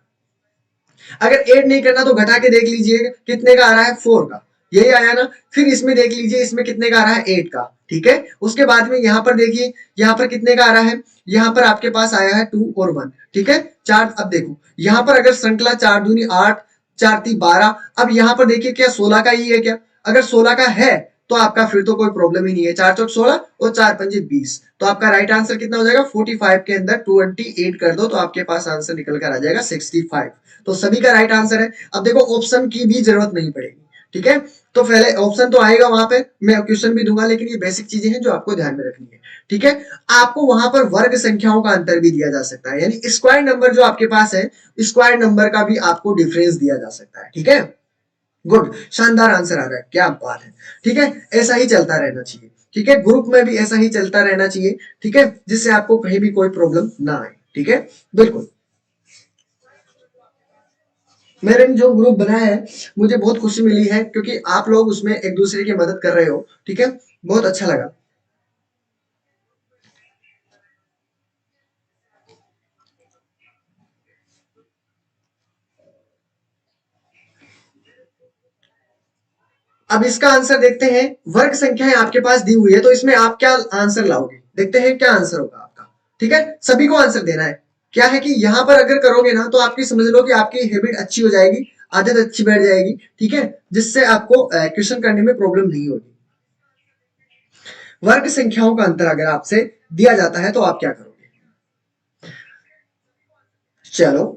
अगर ऐड नहीं करना तो घटा के देख लीजिए कितने का आ रहा है, 4 का, यही आया ना। फिर इसमें देख लीजिए इसमें कितने का आ रहा है, 8 का, ठीक है। उसके बाद में यहाँ पर देखिए, यहाँ पर कितने का आ रहा है, यहाँ पर आपके पास आया है 2 और 1, ठीक है। चार, अब देखो यहाँ पर अगर श्रृंखला 4 दूनी 8, 4 ती 12, अब यहाँ पर देखिए क्या 16 का ही है क्या, अगर 16 का है तो आपका फिर तो कोई प्रॉब्लम ही नहीं है, 4 चौक 16 और 4 पंजे 20, तो आपका राइट आंसर कितना हो जाएगा, 45 के अंदर 28 कर दो तो आपके पास आंसर निकल कर आ जाएगा 65। तो सभी का राइट आंसर है। अब देखो ऑप्शन की भी जरूरत नहीं पड़ेगी, ठीक है। तो पहले ऑप्शन तो आएगा वहां पे, मैं क्वेश्चन भी दूंगा, लेकिन ये बेसिक चीजें हैं जो आपको ध्यान में रखनी है, ठीक है। आपको वहां पर वर्ग संख्याओं का अंतर भी दिया जा सकता है, यानी स्क्वायर नंबर जो आपके पास है, स्क्वायर नंबर का भी आपको डिफरेंस दिया जा सकता है, ठीक है। गुड, शानदार आंसर आ रहा है, क्या बात है, ठीक है। ऐसा ही चलता रहना चाहिए, ठीक है, ग्रुप में भी ऐसा ही चलता रहना चाहिए, ठीक है, जिससे आपको कहीं भी कोई प्रॉब्लम ना आए, ठीक है। बिल्कुल, मैंने जो ग्रुप बनाया है मुझे बहुत खुशी मिली है, क्योंकि आप लोग उसमें एक दूसरे की मदद कर रहे हो, ठीक है, बहुत अच्छा लगा। अब इसका आंसर देखते हैं, वर्ग संख्याएं आपके पास दी हुई है तो इसमें आप क्या आंसर लाओगे, देखते हैं क्या आंसर होगा आपका, ठीक है। सभी को आंसर देना है। क्या है कि यहां पर अगर करोगे ना तो आपकी समझ लो कि आपकी हैबिट अच्छी हो जाएगी, आदत अच्छी बैठ जाएगी, ठीक है, जिससे आपको क्वेश्चन करने में प्रॉब्लम नहीं होगी। वर्ग संख्याओं का अंतर अगर आपसे दिया जाता है तो आप क्या करोगे, चलो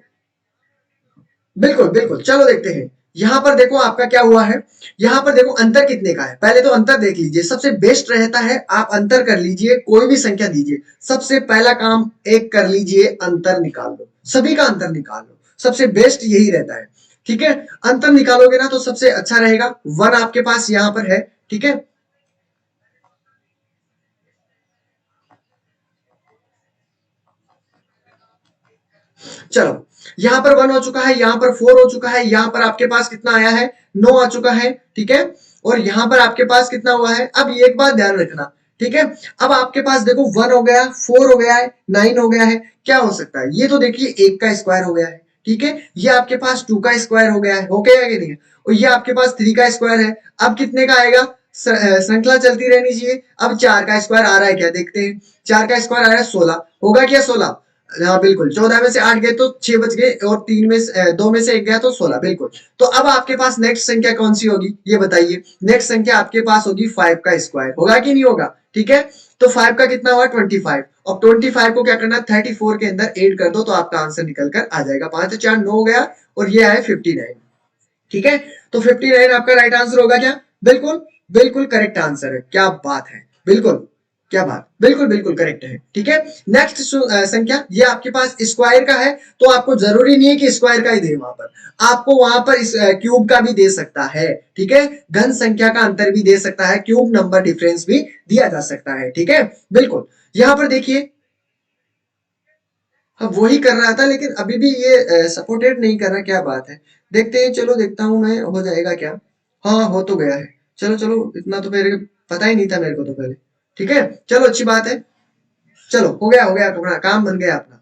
बिल्कुल बिल्कुल, चलो देखते हैं। यहां पर देखो आपका क्या हुआ है, यहां पर देखो अंतर कितने का है, पहले तो अंतर देख लीजिए, सबसे बेस्ट रहता है आप अंतर कर लीजिए, कोई भी संख्या दीजिए, सबसे पहला काम एक कर लीजिए, अंतर निकाल लो, सभी का अंतर निकाल लो, सबसे बेस्ट यही रहता है, ठीक है। अंतर निकालोगे ना तो सबसे अच्छा रहेगा, 1 आपके पास यहां पर है, ठीक है। चलो, यहां पर 1 हो चुका है, यहां पर 4 हो चुका है, यहां पर आपके पास कितना आया है, 9 आ चुका है, ठीक है। और यहां पर आपके पास कितना हुआ है, अब ये एक बात ध्यान रखना, ठीक है। अब आपके पास देखो 1 हो गया, 4 हो गया है, 9 हो गया है, क्या हो सकता है, ये तो देखिए 1 का स्क्वायर हो गया है, ठीक है। ये आपके पास 2 का स्क्वायर हो गया है, हो गया कि नहीं, और ये आपके पास 3 का स्क्वायर है। अब कितने का आएगा, श्रृंखला चलती रहनी चाहिए। अब 4 का स्क्वायर आ रहा है क्या, देखते हैं, 4 का स्क्वायर आ रहा है 16, होगा क्या 16, हाँ बिल्कुल, 14 में से 8 गए तो 6 बच गए, और 3 में से 2 में से 1 गया तो 16, बिल्कुल। तो अब आपके पास नेक्स्ट संख्या कौन सी होगी, ये बताइए। नेक्स्ट संख्या आपके पास होगी 5 का स्क्वायर, होगा कि नहीं होगा, ठीक है। तो 5 का कितना हुआ 25, और 25 को क्या करना, 34 के अंदर ऐड कर दो तो आपका आंसर निकल कर आ जाएगा, 5 4 9 हो गया, और ये आए 59, ठीक है। तो 59 आपका राइट आंसर होगा क्या, बिल्कुल बिल्कुल करेक्ट आंसर है, क्या बात है, बिल्कुल, क्या बात, बिल्कुल बिल्कुल करेक्ट है, ठीक है। नेक्स्ट संख्या, ये आपके पास स्क्वायर का है, तो आपको जरूरी नहीं है कि स्क्वायर का ही दे, वहां पर आपको वहां पर इस क्यूब का भी दे सकता है, ठीक है। घन संख्या का अंतर भी दे सकता है, क्यूब नंबर डिफरेंस भी दिया जा सकता है, ठीक है, बिल्कुल। यहां पर देखिए, हाँ वही कर रहा था, लेकिन अभी भी ये सपोर्टेड नहीं कर रहा, क्या बात है, देखते हैं, चलो देखता हूं मैं, हो जाएगा क्या। हाँ हो तो गया है, चलो चलो, इतना तो मेरे पता ही नहीं था मेरे को तो पहले, ठीक है, चलो अच्छी बात है। चलो हो गया अपना काम बन गया अपना,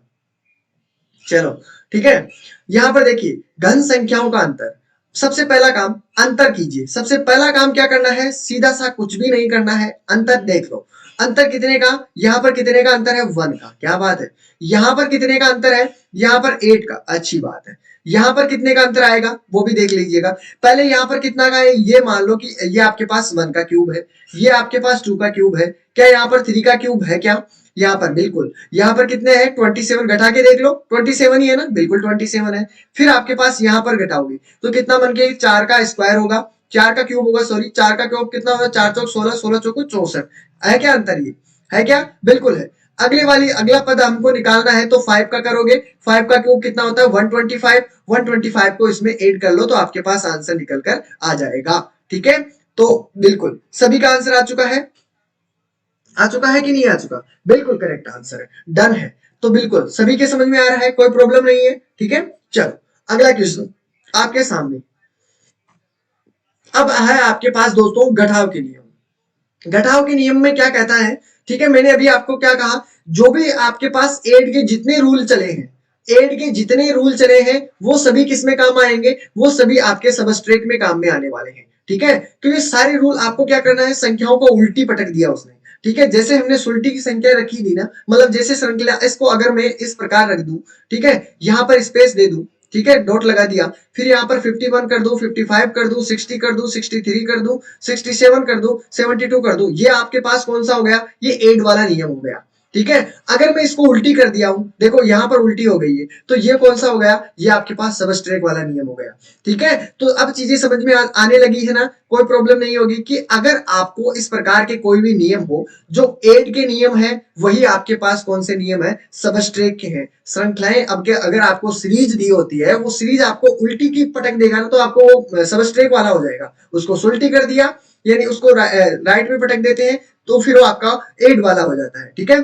चलो ठीक है। यहां पर देखिए घन संख्याओं का अंतर, सबसे पहला काम अंतर कीजिए, सबसे पहला काम क्या करना है, सीधा सा कुछ भी नहीं करना है, अंतर देख लो। अंतर कितने का, यहां पर कितने का अंतर है, 1 का, क्या बात है। यहां पर कितने का अंतर है, यहां पर 8 का, अच्छी बात है। यहां पर कितने का अंतर आएगा वो भी देख लीजिएगा। पहले यहां पर कितना का है, ये मान लो कि ये आपके पास 1 का क्यूब है, ये आपके पास 2 का क्यूब है, क्या यहाँ पर 3 का क्यूब है क्या, यहाँ पर बिल्कुल। यहाँ पर कितने हैं, 27, घटा के देख लो, 27 ही है ना, बिल्कुल 27 है। फिर आपके पास यहाँ पर घटाओगे तो कितना बन गया, 4 का स्क्वायर होगा, 4 का क्यूब होगा, सॉरी 4 का क्यूब कितना होगा, 4 चौक 16, 16 चौक 64, है क्या अंतर, ये है क्या, बिल्कुल है। अगला पद हमको निकालना है, तो 5 का करोगे, 5 का क्यूब कितना होता है 125, 125 को इसमें ऐड कर लो तो आपके पास आंसर निकल कर आ जाएगा, ठीक है। तो बिल्कुल सभी का आंसर आ चुका है कि नहीं आ चुका, बिल्कुल करेक्ट आंसर है, डन है। तो बिल्कुल सभी के समझ में आ रहा है, कोई प्रॉब्लम नहीं है, ठीक है। चलो अगला क्वेश्चन आपके सामने, अब है आपके पास दोस्तों घटाव के नियम। घटाव के नियम में क्या कहता है, ठीक है, मैंने अभी आपको क्या कहा, जो भी आपके पास एड के जितने रूल चले हैं, एड के जितने रूल चले हैं वो सभी किस में काम आएंगे, वो सभी आपके सबस्ट्रेट में काम में आने वाले हैं। ठीक है, तो ये सारे रूल आपको क्या करना है, संख्याओं को उल्टी पटक दिया उसने। ठीक है, जैसे हमने सुल्टी की संख्या रखी थी ना, मतलब जैसे श्रृंखला, इसको अगर मैं इस प्रकार रख दूं, ठीक है, यहां पर स्पेस दे दूं, ठीक है, डॉट लगा दिया, फिर यहाँ पर 51 कर दूं, 55 कर दूं, 60 कर दूं, 63 कर दूं, 67 कर दूं, 72 कर दूं, ये आपके पास कौन सा हो गया, ये एड वाला नियम हो गया। ठीक है, अगर मैं इसको उल्टी कर दिया हूं, देखो यहां पर उल्टी हो गई है, तो ये कौन सा हो गया, ये आपके पास सबस्ट्रेट वाला नियम हो गया। ठीक है, तो अब चीजें समझ में आने लगी है ना, कोई प्रॉब्लम नहीं होगी कि अगर आपको इस प्रकार के कोई भी नियम हो, जो एड के नियम है, वही आपके पास कौन से नियम है, सबस्ट्रेट के हैं। श्रृंखलाएं अब के अगर आपको सीरीज दी होती है, वो सीरीज आपको उल्टी की पटक देगा ना, तो आपको वो सबस्ट्रेट वाला हो जाएगा। उसको सुल्टी कर दिया, यानी उसको राइट में पटक देते हैं, तो फिर वो आपका एड वाला हो जाता है। ठीक है,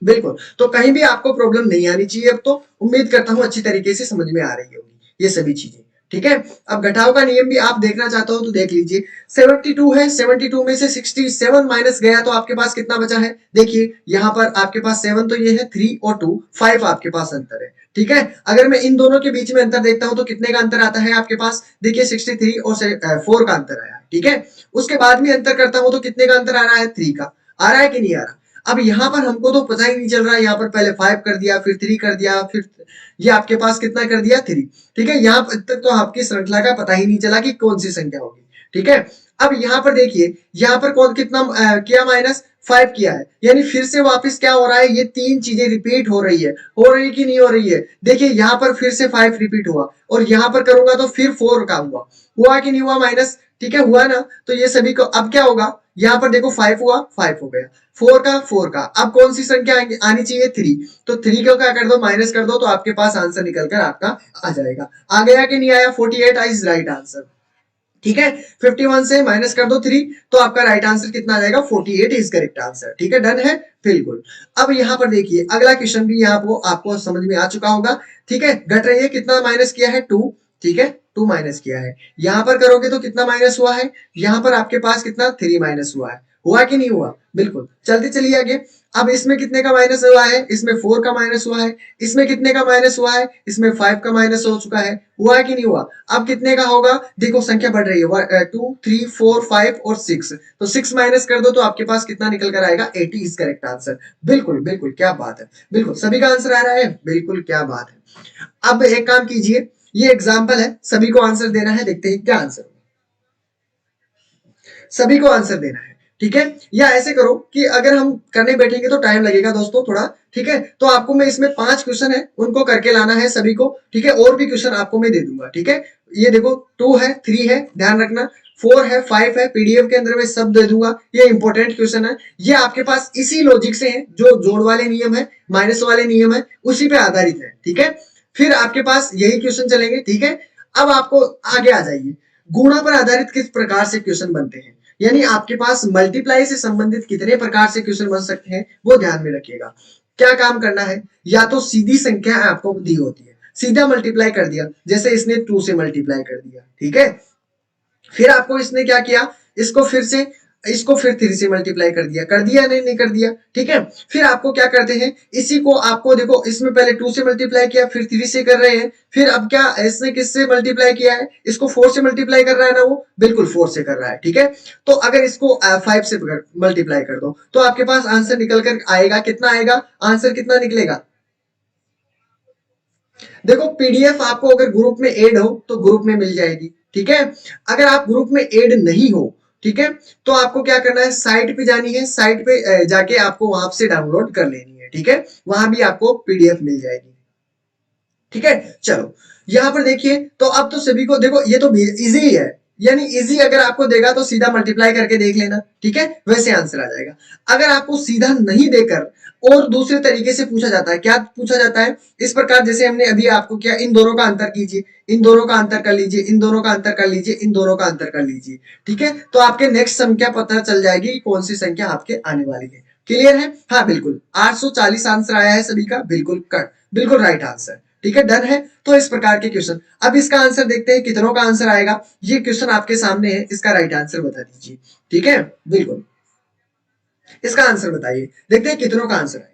बिल्कुल, तो कहीं भी आपको प्रॉब्लम नहीं आनी चाहिए। अब तो उम्मीद करता हूं अच्छी तरीके से समझ में आ रही होगी ये सभी चीजें। ठीक है, अब घटाव का नियम भी आप देखना चाहते हो तो देख लीजिए। 72 है, 72 में से 67 माइनस गया तो आपके पास कितना बचा है, देखिए यहाँ पर आपके पास 7 तो ये है, 3 और 2 5 आपके पास अंतर है। ठीक है, अगर मैं इन दोनों के बीच में अंतर देखता हूं तो कितने का अंतर आता है आपके पास, देखिए 63 और 4 का अंतर आया। ठीक है, उसके बाद में अंतर करता हूं तो कितने का अंतर आ रहा है, 3 का। आ रहा है कि नहीं आ रहा। अब यहाँ पर हमको तो पता ही नहीं चल रहा है, यहाँ पर पहले 5 कर दिया, फिर 3 कर दिया, फिर ये आपके पास कितना कर दिया, 3। ठीक है, यहाँ तक तो आपकी श्रृंखला का पता ही नहीं चला कि कौन सी संख्या होगी। ठीक है, अब यहाँ पर देखिए, यहाँ पर कौन कितना किया, -5 किया है, यानी फिर से वापस क्या हो रहा है, ये तीन चीजें रिपीट हो रही है कि नहीं हो रही है। देखिए यहाँ पर फिर से 5 रिपीट हुआ, और यहाँ पर करूंगा तो फिर 4 का हुआ कि नहीं हुआ माइनस। ठीक है, हुआ ना, तो ये सभी को अब क्या होगा, यहाँ पर देखो 5 हुआ, 5 हो गया, 4 का अब कौन सी संख्या आनी चाहिए, 3। तो 3 को क्या कर दो, माइनस कर दो, तो आपके पास आंसर निकल कर आपका आ जाएगा। आ गया कि नहीं आया, 48 इज राइट आंसर। ठीक है, 51 से माइनस कर दो 3, तो आपका राइट आंसर कितना आ जाएगा, 48 इज करेक्ट आंसर। ठीक है, डन है, बिल्कुल। अब यहाँ पर देखिए अगला क्वेश्चन भी यहाँ को आपको समझ में आ चुका होगा। ठीक है, घट रही है, कितना माइनस किया है, 2। ठीक है, 2 माइनस किया है, यहाँ पर करोगे तो कितना माइनस हुआ है, यहाँ पर आपके पास कितना 3 माइनस हुआ कि नहीं हुआ, बिल्कुल। चलते चलिए आगे। अब इसमें कितने का माइनस हुआ है, इसमें 4 का माइनस हुआ है, इसमें कितने का माइनस हुआ है, इसमें 5 का माइनस हो चुका है, हुआ कि नहीं हुआ। अब कितने का होगा, देखो संख्या बढ़ रही है, 2 3 4 5 और 6, तो 6 माइनस कर दो तो आपके पास कितना निकल कर आएगा, 80 इज करेक्ट आंसर। बिल्कुल बिल्कुल, क्या बात है, बिल्कुल सभी का आंसर आ रहा है, बिल्कुल क्या बात है। अब एक काम कीजिए, ये एग्जाम्पल है, सभी को आंसर देना है, देखते हैं क्या आंसर, सभी को आंसर देना है। ठीक है, या ऐसे करो कि अगर हम करने बैठेंगे तो टाइम लगेगा दोस्तों थोड़ा। ठीक है, तो आपको मैं इसमें 5 क्वेश्चन है, उनको करके लाना है सभी को। ठीक है, और भी क्वेश्चन आपको मैं दे दूंगा। ठीक है, ये देखो 2 है, 3 है, ध्यान रखना, 4 है, 5 है, पीडीएफ के अंदर मैं सब दे दूंगा। ये इंपॉर्टेंट क्वेश्चन है, ये आपके पास इसी लॉजिक से है, जो जोड़ वाले नियम है, माइनस वाले नियम है, उसी पे आधारित है। ठीक है, फिर आपके पास यही क्वेश्चन चलेंगे। ठीक है, अब आपको आगे आ जाइए, गुणा पर आधारित किस प्रकार से क्वेश्चन बनते हैं, यानी आपके पास मल्टीप्लाई से संबंधित कितने प्रकार से क्वेश्चन बन सकते हैं, वो ध्यान में रखिएगा। क्या काम करना है, या तो सीधी संख्या आपको दी होती है, सीधा मल्टीप्लाई कर दिया, जैसे इसने 2 से मल्टीप्लाई कर दिया। ठीक है, फिर आपको इसने क्या किया, इसको फिर से, इसको फिर 3 से मल्टीप्लाई कर दिया नहीं, नहीं कर दिया। ठीक है, फिर आपको क्या करते हैं, इसी को आपको देखो, इसमें पहले 2 से मल्टीप्लाई किया, फिर 3 से कर रहे हैं, फिर अब क्या इसने किससे मल्टीप्लाई किया है, इसको 4 से मल्टीप्लाई कर रहा है ना, वो बिल्कुल 4 से कर रहा है। ठीक है, तो अगर इसको 5 से मल्टीप्लाई कर दो तो आपके पास आंसर निकल कर आएगा, कितना आएगा, आंसर कितना निकलेगा। देखो पीडीएफ आपको अगर ग्रुप में ऐड हो तो ग्रुप में मिल जाएगी। ठीक है, अगर आप ग्रुप में ऐड नहीं हो, ठीक है, तो आपको क्या करना है, साइट पे जानी है, साइट पे जाके आपको वहां से डाउनलोड कर लेनी है। ठीक है, वहां भी आपको पीडीएफ मिल जाएगी। ठीक है, चलो यहां पर देखिए, तो अब तो सभी को देखो, ये तो इजी है, यानी इजी अगर आपको देगा तो सीधा मल्टीप्लाई करके देख लेना। ठीक है, वैसे आंसर आ जाएगा। अगर आपको सीधा नहीं देकर और दूसरे तरीके से पूछा जाता है, क्या पूछा जाता है, इस प्रकार जैसे हमने अभी आपको किया, इन दोनों का अंतर कीजिए, इन दोनों का अंतर कर लीजिए, इन दोनों का अंतर कर लीजिए, इन दोनों का अंतर कर लीजिए। ठीक है, तो आपके नेक्स्ट संख्या पता चल जाएगी कि कौन सी संख्या आपके आने वाली है। क्लियर है, हाँ बिल्कुल, 840 आंसर आया है सभी का, बिल्कुल कट, बिल्कुल राइट आंसर। ठीक है, डन है। तो इस प्रकार के क्वेश्चन, अब इसका आंसर देखते हैं कितनों का आंसर आएगा। ये क्वेश्चन आपके सामने है, इसका राइट आंसर बता दीजिए। ठीक है, बिल्कुल, इसका आंसर बताइए, देखते हैं कितनों का आंसर आएगा।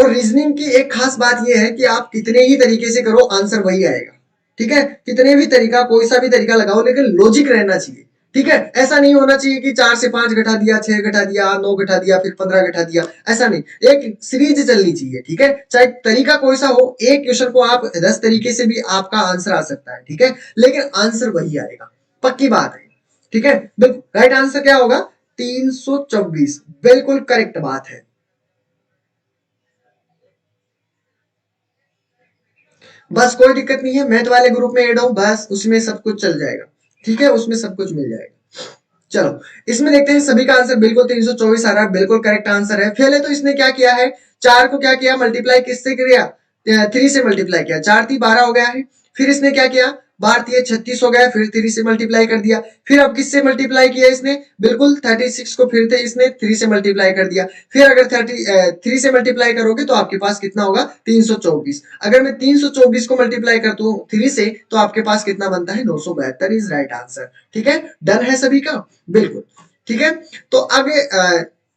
और रीजनिंग की एक खास बात यह है कि आप कितने ही तरीके से करो आंसर वही आएगा। ठीक है, कितने भी तरीका, कोई सा भी तरीका लगाओ, लेकिन लॉजिक रहना चाहिए। ठीक है, ऐसा नहीं होना चाहिए कि 4 से 5 घटा दिया, 6 घटा दिया, 9 घटा दिया, फिर 15 घटा दिया, ऐसा नहीं। एक सीरीज चलनी चाहिए। ठीक है, चाहे तरीका कोई सा हो, एक क्वेश्चन को आप 10 तरीके से भी आपका आंसर आ सकता है। ठीक है, लेकिन आंसर वही आएगा, पक्की बात है। ठीक है, बिल्कुल राइट आंसर क्या होगा? 324, बिल्कुल करेक्ट बात है। बस कोई दिक्कत नहीं है, मैथ वाले ग्रुप में ऐड हो, बस उसमें सब कुछ चल जाएगा। ठीक है, उसमें सब कुछ मिल जाएगा। चलो, इसमें देखते हैं सभी का आंसर बिल्कुल 324 आ रहा है, बिल्कुल करेक्ट आंसर है। पहले तो इसने क्या किया है, 4 को क्या किया, मल्टीप्लाई किससे किया? 3 से मल्टीप्लाई किया, 4 3 12 हो गया है। फिर इसने क्या किया, 12 3 36 हो गया, फिर 3 से मल्टीप्लाई कर दिया। फिर अब किससे मल्टीप्लाई किया इसने? बिल्कुल 36 को फिर से इसने 3 से मल्टीप्लाई कर दिया। फिर अगर 3 से मल्टीप्लाई करोगे तो आपके पास कितना होगा? 324। अगर मैं 324 को मल्टीप्लाई करता हूँ 3 से, तो आपके पास कितना बनता है? 972 इज राइट आंसर। ठीक है, डन है सभी का? बिल्कुल। ठीक है, तो आगे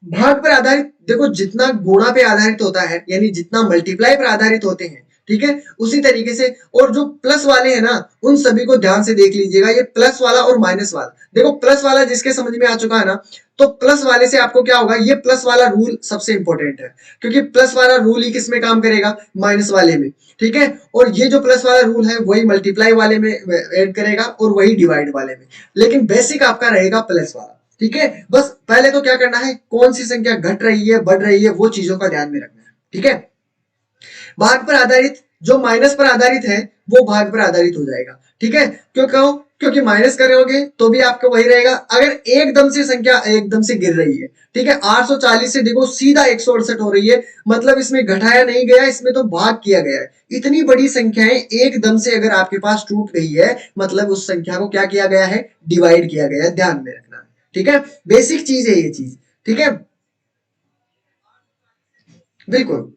भाग पर आधारित, देखो जितना गुणा पे आधारित होता है, यानी जितना मल्टीप्लाई पर आधारित होते हैं, ठीक है, उसी तरीके से। और जो प्लस वाले हैं ना, उन सभी को ध्यान से देख लीजिएगा, ये प्लस वाला और माइनस वाला। देखो प्लस वाला जिसके समझ में आ चुका है ना, तो प्लस वाले से आपको क्या होगा, ये प्लस वाला रूल सबसे इंपॉर्टेंट है, क्योंकि प्लस वाला रूल ही किस में काम करेगा? माइनस वाले में। ठीक है, और ये जो प्लस वाला रूल है वही मल्टीप्लाई वाले में ऐड करेगा, और वही डिवाइड वाले में। लेकिन बेसिक आपका रहेगा प्लस वाला। ठीक है, बस पहले तो क्या करना है, कौन सी संख्या घट रही है बढ़ रही है, वो चीजों का ध्यान में रखना है। ठीक है, भाग पर आधारित, जो माइनस पर आधारित है वो भाग पर आधारित हो जाएगा। ठीक है, क्यों कहो? क्योंकि माइनस करोगे तो भी आपका वही रहेगा। अगर एकदम से संख्या एकदम से गिर रही है, ठीक है, 840 से देखो सीधा 168 हो रही है, मतलब इसमें घटाया नहीं गया, इसमें तो भाग किया गया है। इतनी बड़ी संख्याएं एकदम से अगर आपके पास टूट गई है, मतलब उस संख्या को क्या किया गया है? डिवाइड किया गया है, ध्यान में रखना। ठीक है, बेसिक चीज है ये चीज। ठीक है, बिल्कुल।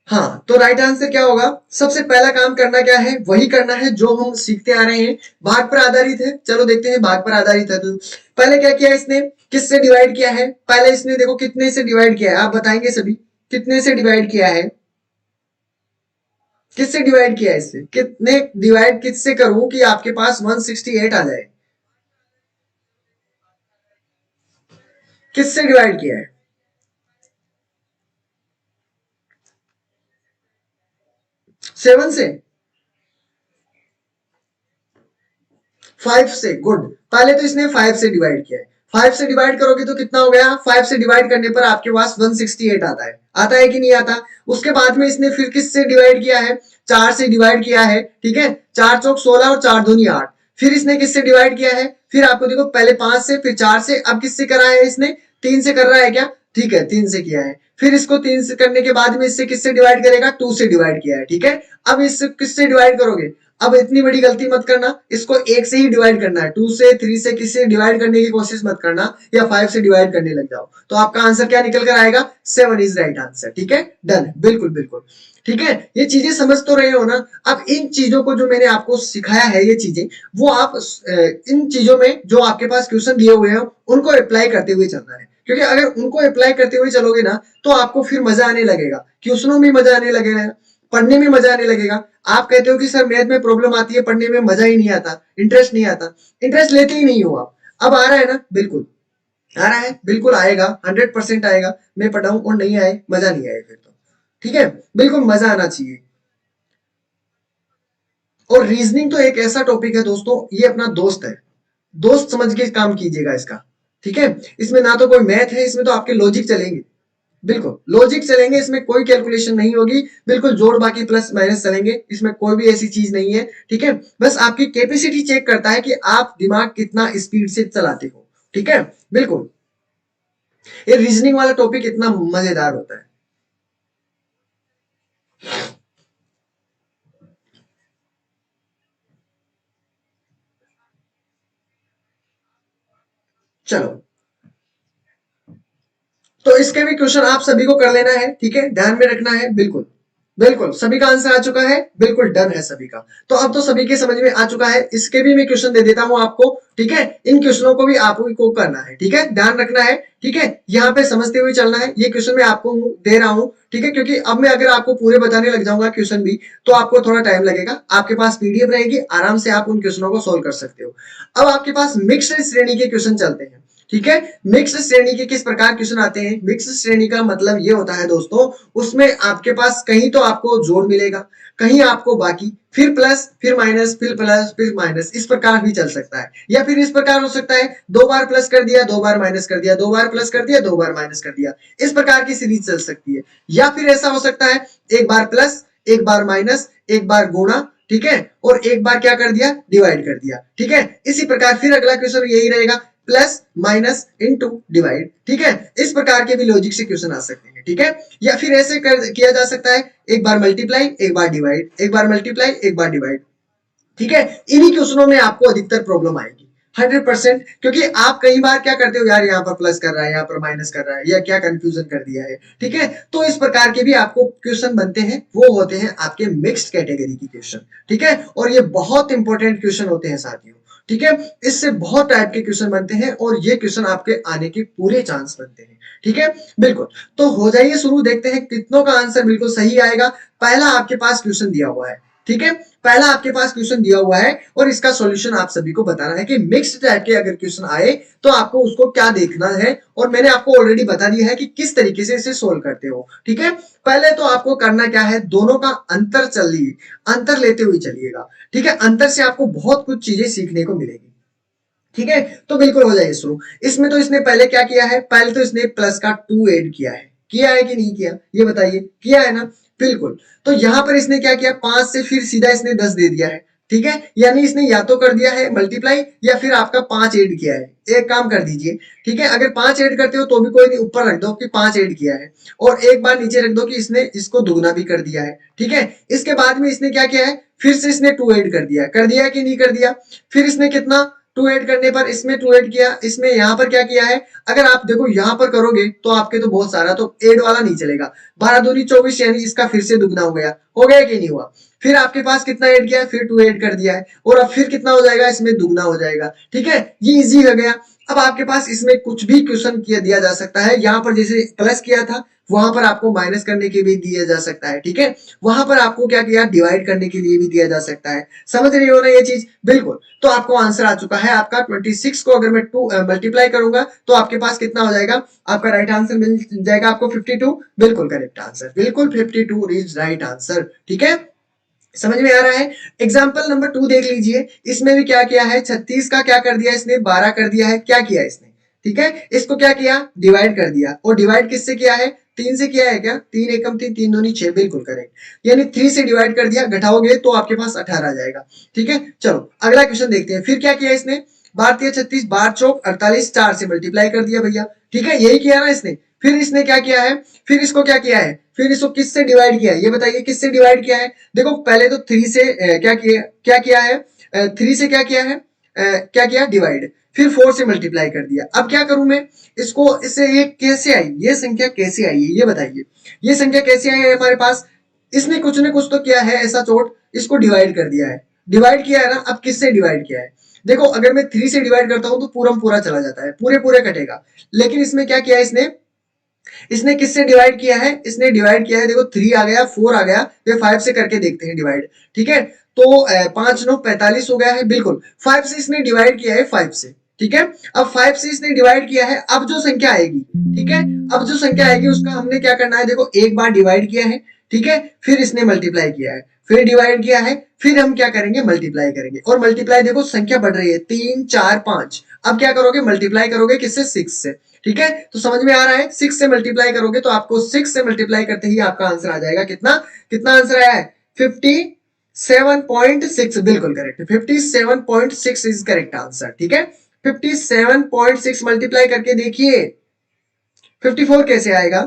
हाँ, तो राइट आंसर क्या होगा? सबसे पहला काम करना क्या है, वही करना है जो हम सीखते आ रहे हैं। भाग पर आधारित है, चलो देखते हैं भाग पर आधारित है तो पहले क्या किया इसने, किससे डिवाइड किया है? पहले इसने देखो कितने से डिवाइड किया है, आप बताएंगे सभी, कितने से डिवाइड किया है? किससे डिवाइड किया है? इससे कितने डिवाइड किससे करूं कि आपके पास 168 आ जाए? किससे डिवाइड किया है? 7 से? 5 से, गुड। पहले तो इसने 5 से डिवाइड किया है। 5 से डिवाइड करोगे तो कितना हो गया? 5 से डिवाइड करने पर आपके पास 168 आता है। आता है कि नहीं आता? उसके बाद में इसने फिर किससे डिवाइड किया है? 4 से डिवाइड किया है। ठीक है, 4 चौक 16 और 4 दूनी 8। फिर इसने किससे डिवाइड किया है? फिर आपको देखो पहले 5 से, फिर 4 से, अब किससे करा है इसने? 3 से कर रहा है क्या? ठीक है, 3 से किया है। फिर इसको 3 से करने के बाद में इससे किससे डिवाइड करेगा? 2 से डिवाइड किया है। ठीक है, अब इससे किससे डिवाइड करोगे? अब इतनी बड़ी गलती मत करना, इसको 1 से ही डिवाइड करना है। 2 से, 3 से किसी डिवाइड करने की कोशिश मत करना, या 5 से डिवाइड करने लग जाओ, तो आपका आंसर क्या निकल कर आएगा? 7 इज राइट आंसर। ठीक है, डन, बिल्कुल बिल्कुल। ठीक है, ये चीजें समझ तो रहे हो ना? अब इन चीजों को जो मैंने आपको सिखाया है, ये चीजें, वो आप इन चीजों में जो आपके पास क्वेश्चन दिए हुए हैं उनको अप्लाई करते हुए चलना है। क्योंकि अगर उनको अप्लाई करते हुए चलोगे ना, तो आपको फिर मजा आने लगेगा, क्वेश्चनों में मजा आने लगेगा, पढ़ने में मजा आने लगेगा। आप कहते हो कि सर मैथ में प्रॉब्लम आती है, पढ़ने में मजा ही नहीं आता, इंटरेस्ट नहीं आता। इंटरेस्ट लेते ही नहीं हो आप। अब आ रहा है ना? बिल्कुल आ रहा है, बिल्कुल आएगा, 100% आएगा। मैं पढ़ाऊं और नहीं आए, मजा नहीं आए फिर तो। ठीक है, बिल्कुल मजा आना चाहिए। और रीजनिंग तो एक ऐसा टॉपिक है दोस्तों, ये अपना दोस्त है, दोस्त समझ के काम कीजिएगा इसका। ठीक है, इसमें ना तो कोई मैथ है, इसमें तो आपके लॉजिक चलेंगे। बिल्कुल लॉजिक चलेंगे, इसमें कोई कैलकुलेशन नहीं होगी। बिल्कुल जोड़ बाकी प्लस माइनस चलेंगे, इसमें कोई भी ऐसी चीज नहीं है। ठीक है, बस आपकी कैपेसिटी चेक करता है कि आप दिमाग कितना स्पीड से चलाते हो। ठीक है, बिल्कुल। ये रीजनिंग वाला टॉपिक इतना मजेदार होता है। चलो, तो इसके भी क्वेश्चन आप सभी को कर लेना है। ठीक है, ध्यान में रखना है, बिल्कुल बिल्कुल सभी का आंसर आ चुका है, बिल्कुल डन है सभी का। तो अब तो सभी के समझ में आ चुका है। इसके भी मैं क्वेश्चन दे देता हूं आपको, ठीक है। इन क्वेश्चनों को भी आपको करना है, ठीक है, ध्यान रखना है, ठीक है। यहाँ पे समझते हुए चलना है। ये क्वेश्चन मैं आपको दे रहा हूँ, ठीक है, क्योंकि अब मैं अगर आपको पूरे बताने लग जाऊंगा क्वेश्चन भी, तो आपको थोड़ा टाइम लगेगा। आपके पास पीडीएफ रहेगी, आराम से आप उन क्वेश्चनों को सोल्व कर सकते हो। अब आपके पास मिक्स्ड श्रेणी के क्वेश्चन चलते हैं, ठीक है। मिक्स्ड श्रेणी के किस प्रकार क्वेश्चन आते हैं? मिक्स्ड श्रेणी का मतलब ये होता है दोस्तों, उसमें आपके पास कहीं तो आपको जोड़ मिलेगा, कहीं आपको बाकी, फिर प्लस, फिर माइनस, फिर प्लस, फिर माइनस, इस प्रकार भी चल सकता है। या फिर इस प्रकार हो सकता है, दो बार प्लस कर दिया, दो बार माइनस कर दिया, दो बार प्लस कर दिया, दो बार माइनस कर दिया, इस प्रकार की सीरीज चल सकती है। या फिर ऐसा हो सकता है, एक बार प्लस, एक बार माइनस, एक बार गुणा, ठीक है, और एक बार क्या कर दिया, डिवाइड कर दिया, ठीक है। इसी प्रकार फिर अगला क्वेश्चन यही रहेगा, प्लस माइनस इनटू डिवाइड, ठीक है। इस प्रकार के भी लॉजिक से क्वेश्चन आ सकते हैं, ठीक है। या फिर ऐसे किया जा सकता है, एक बार मल्टीप्लाई, एक बार डिवाइड, एक बार मल्टीप्लाई, एक बार डिवाइड, ठीक है। इन्हीं क्वेश्चनों में आपको अधिकतर प्रॉब्लम आएगी 100%, क्योंकि आप कई बार क्या करते हो यार, यहाँ पर प्लस कर रहा है, यहाँ पर माइनस कर रहा है, या क्या कंफ्यूजन कर दिया है, ठीक है। तो इस प्रकार के भी आपको क्वेश्चन बनते हैं, वो होते हैं आपके मिक्स्ड कैटेगरी की क्वेश्चन, ठीक है। और ये बहुत इंपॉर्टेंट क्वेश्चन होते हैं साथियों, ठीक है। इससे बहुत टाइप के क्वेश्चन बनते हैं और ये क्वेश्चन आपके आने के पूरे चांस बनते हैं, ठीक है। बिल्कुल, तो हो जाइए शुरू, देखते हैं कितनों का आंसर बिल्कुल सही आएगा। पहला आपके पास क्वेश्चन दिया हुआ है, ठीक है। पहला आपके पास क्वेश्चन दिया हुआ है और इसका सॉल्यूशन आप सभी को बताना है कि मिक्स्ड टाइप के अगर क्वेश्चन आए तो आपको उसको क्या देखना है, और मैंने आपको ऑलरेडी बता दिया है कि किस तरीके से इसे सोल्व करते हो, ठीक है। पहले तो आपको करना क्या है, दोनों का अंतर लेते हुए चलिएगा, ठीक है। अंतर से आपको बहुत कुछ चीजें सीखने को मिलेगी, ठीक है। तो बिल्कुल हो जाएगी शुरू। इसमें तो इसने पहले क्या किया है, पहले तो इसने प्लस का 2 ऐड किया है कि नहीं किया, ये बताइए, किया है ना, बिल्कुल। तो यहां पर इसने क्या किया, 5 से फिर सीधा इसने 10 दे दिया है, ठीक है। यानी इसने या तो कर दिया है मल्टीप्लाई, या फिर आपका 5 ऐड किया है। एक काम कर दीजिए, ठीक है, अगर 5 ऐड करते हो तो भी कोई नहीं, ऊपर रख दो कि 5 ऐड किया है, और एक बार नीचे रख दो कि इसने इसको दुगना भी कर दिया है, ठीक है। इसके बाद में इसने क्या किया है, फिर से इसने 2 ऐड कर दिया कि नहीं कर दिया। फिर इसने कितना, 2 ऐड करने पर इसमें 2 ऐड किया, इसमें यहां पर क्या किया है, अगर आप देखो यहां पर करोगे तो आपके तो बहुत सारा, तो ऐड वाला नहीं चलेगा। 12 दूनी 24, यानी इसका फिर से दुगना हो गया कि नहीं हुआ। फिर आपके पास कितना ऐड किया है, फिर 2 ऐड कर दिया है, और अब फिर कितना हो जाएगा, इसमें दुगना हो जाएगा, ठीक है। ये इजी हो गया। अब आपके पास इसमें कुछ भी क्वेश्चन किया दिया जा सकता है, यहाँ पर जैसे प्लस किया था, वहां पर आपको माइनस करने के भी दिया जा सकता है, ठीक है। वहां पर आपको क्या किया, डिवाइड करने के लिए भी दिया जा सकता है। समझ रही हो ना ये चीज, बिल्कुल। तो आपको आंसर आ चुका है आपका 26 को अगर मैं 2 मल्टीप्लाई करूंगा तो आपके पास कितना हो जाएगा, आपका राइट आंसर मिल जाएगा आपको 52, बिल्कुल करेक्ट आंसर, बिल्कुल 52 इज राइट आंसर, ठीक है। समझ में आ रहा है। एग्जाम्पल नंबर 2 देख लीजिए, इसमें भी क्या किया है, 36 का क्या कर दिया इसने, 12 कर दिया है, क्या किया इसने, ठीक है। इसको क्या किया, डिवाइड कर दिया, और डिवाइड किससे किया है, 3 से किया है क्या, 3 एकम 3, 3 दूनी 6, बिल्कुल करेक्ट। यानी 3 से डिवाइड कर दिया, घटाओगे तो आपके पास 18 आ जाएगा, ठीक है। चलो अगला क्वेश्चन देखते हैं। फिर क्या किया इसने, 12 36, 12 चौक 48, 4 से मल्टीप्लाई कर दिया भैया, ठीक है, यही किया ना इसने। फिर इसने क्या किया है, फिर इसको क्या किया है, फिर इसको किससे डिवाइड किया है, ये बताइए किससे डिवाइड किया है। देखो पहले तो 3 से क्या किया है, 3 से क्या किया है, क्या किया, डिवाइड, फिर 4 से मल्टीप्लाई कर दिया। अब क्या करूं मैं इसको, इससे ये कैसे आई, ये संख्या कैसे आई है, ये बताइए, ये संख्या कैसे आई है हमारे पास। इसने कुछ न कुछ तो किया है ऐसा चोट, इसको डिवाइड कर दिया है, डिवाइड किया है ना। अब किससे डिवाइड किया है, देखो अगर मैं 3 से डिवाइड करता हूं तो पूरा पूरा चला जाता है, पूरे पूरे कटेगा। लेकिन इसमें क्या किया इसने, इसने किससे डिवाइड किया है, इसने डिवाइड किया है, देखो 3 आ गया, 4 आ गया, फिर 5 से करके देखते हैं डिवाइड, ठीक है। तो 5 9 45 हो गया है, बिल्कुल 5 से इसने डिवाइड किया है, 5 से, ठीक है। अब 5 से इसने डिवाइड किया है, अब जो संख्या आएगी, ठीक है, अब जो संख्या आएगी उसका हमने क्या करना है, देखो एक बार डिवाइड किया है, ठीक है, फिर इसने मल्टीप्लाई किया है, फिर डिवाइड किया है, फिर हम क्या करेंगे, मल्टीप्लाई करेंगे। और मल्टीप्लाई देखो संख्या बढ़ रही है, 3 4 5, अब क्या करोगे, मल्टीप्लाई करोगे किससे, 6 से, ठीक है। तो समझ में आ रहा है, 6 से मल्टीप्लाई करोगे तो आपको 6 से मल्टीप्लाई करते ही आपका आंसर आ जाएगा, कितना कितना आंसर आया है, 57.6, बिल्कुल करेक्ट, 57.6 इज करेक्ट आंसर, ठीक है। 57.6 मल्टीप्लाई करके देखिए, 54 कैसे आएगा,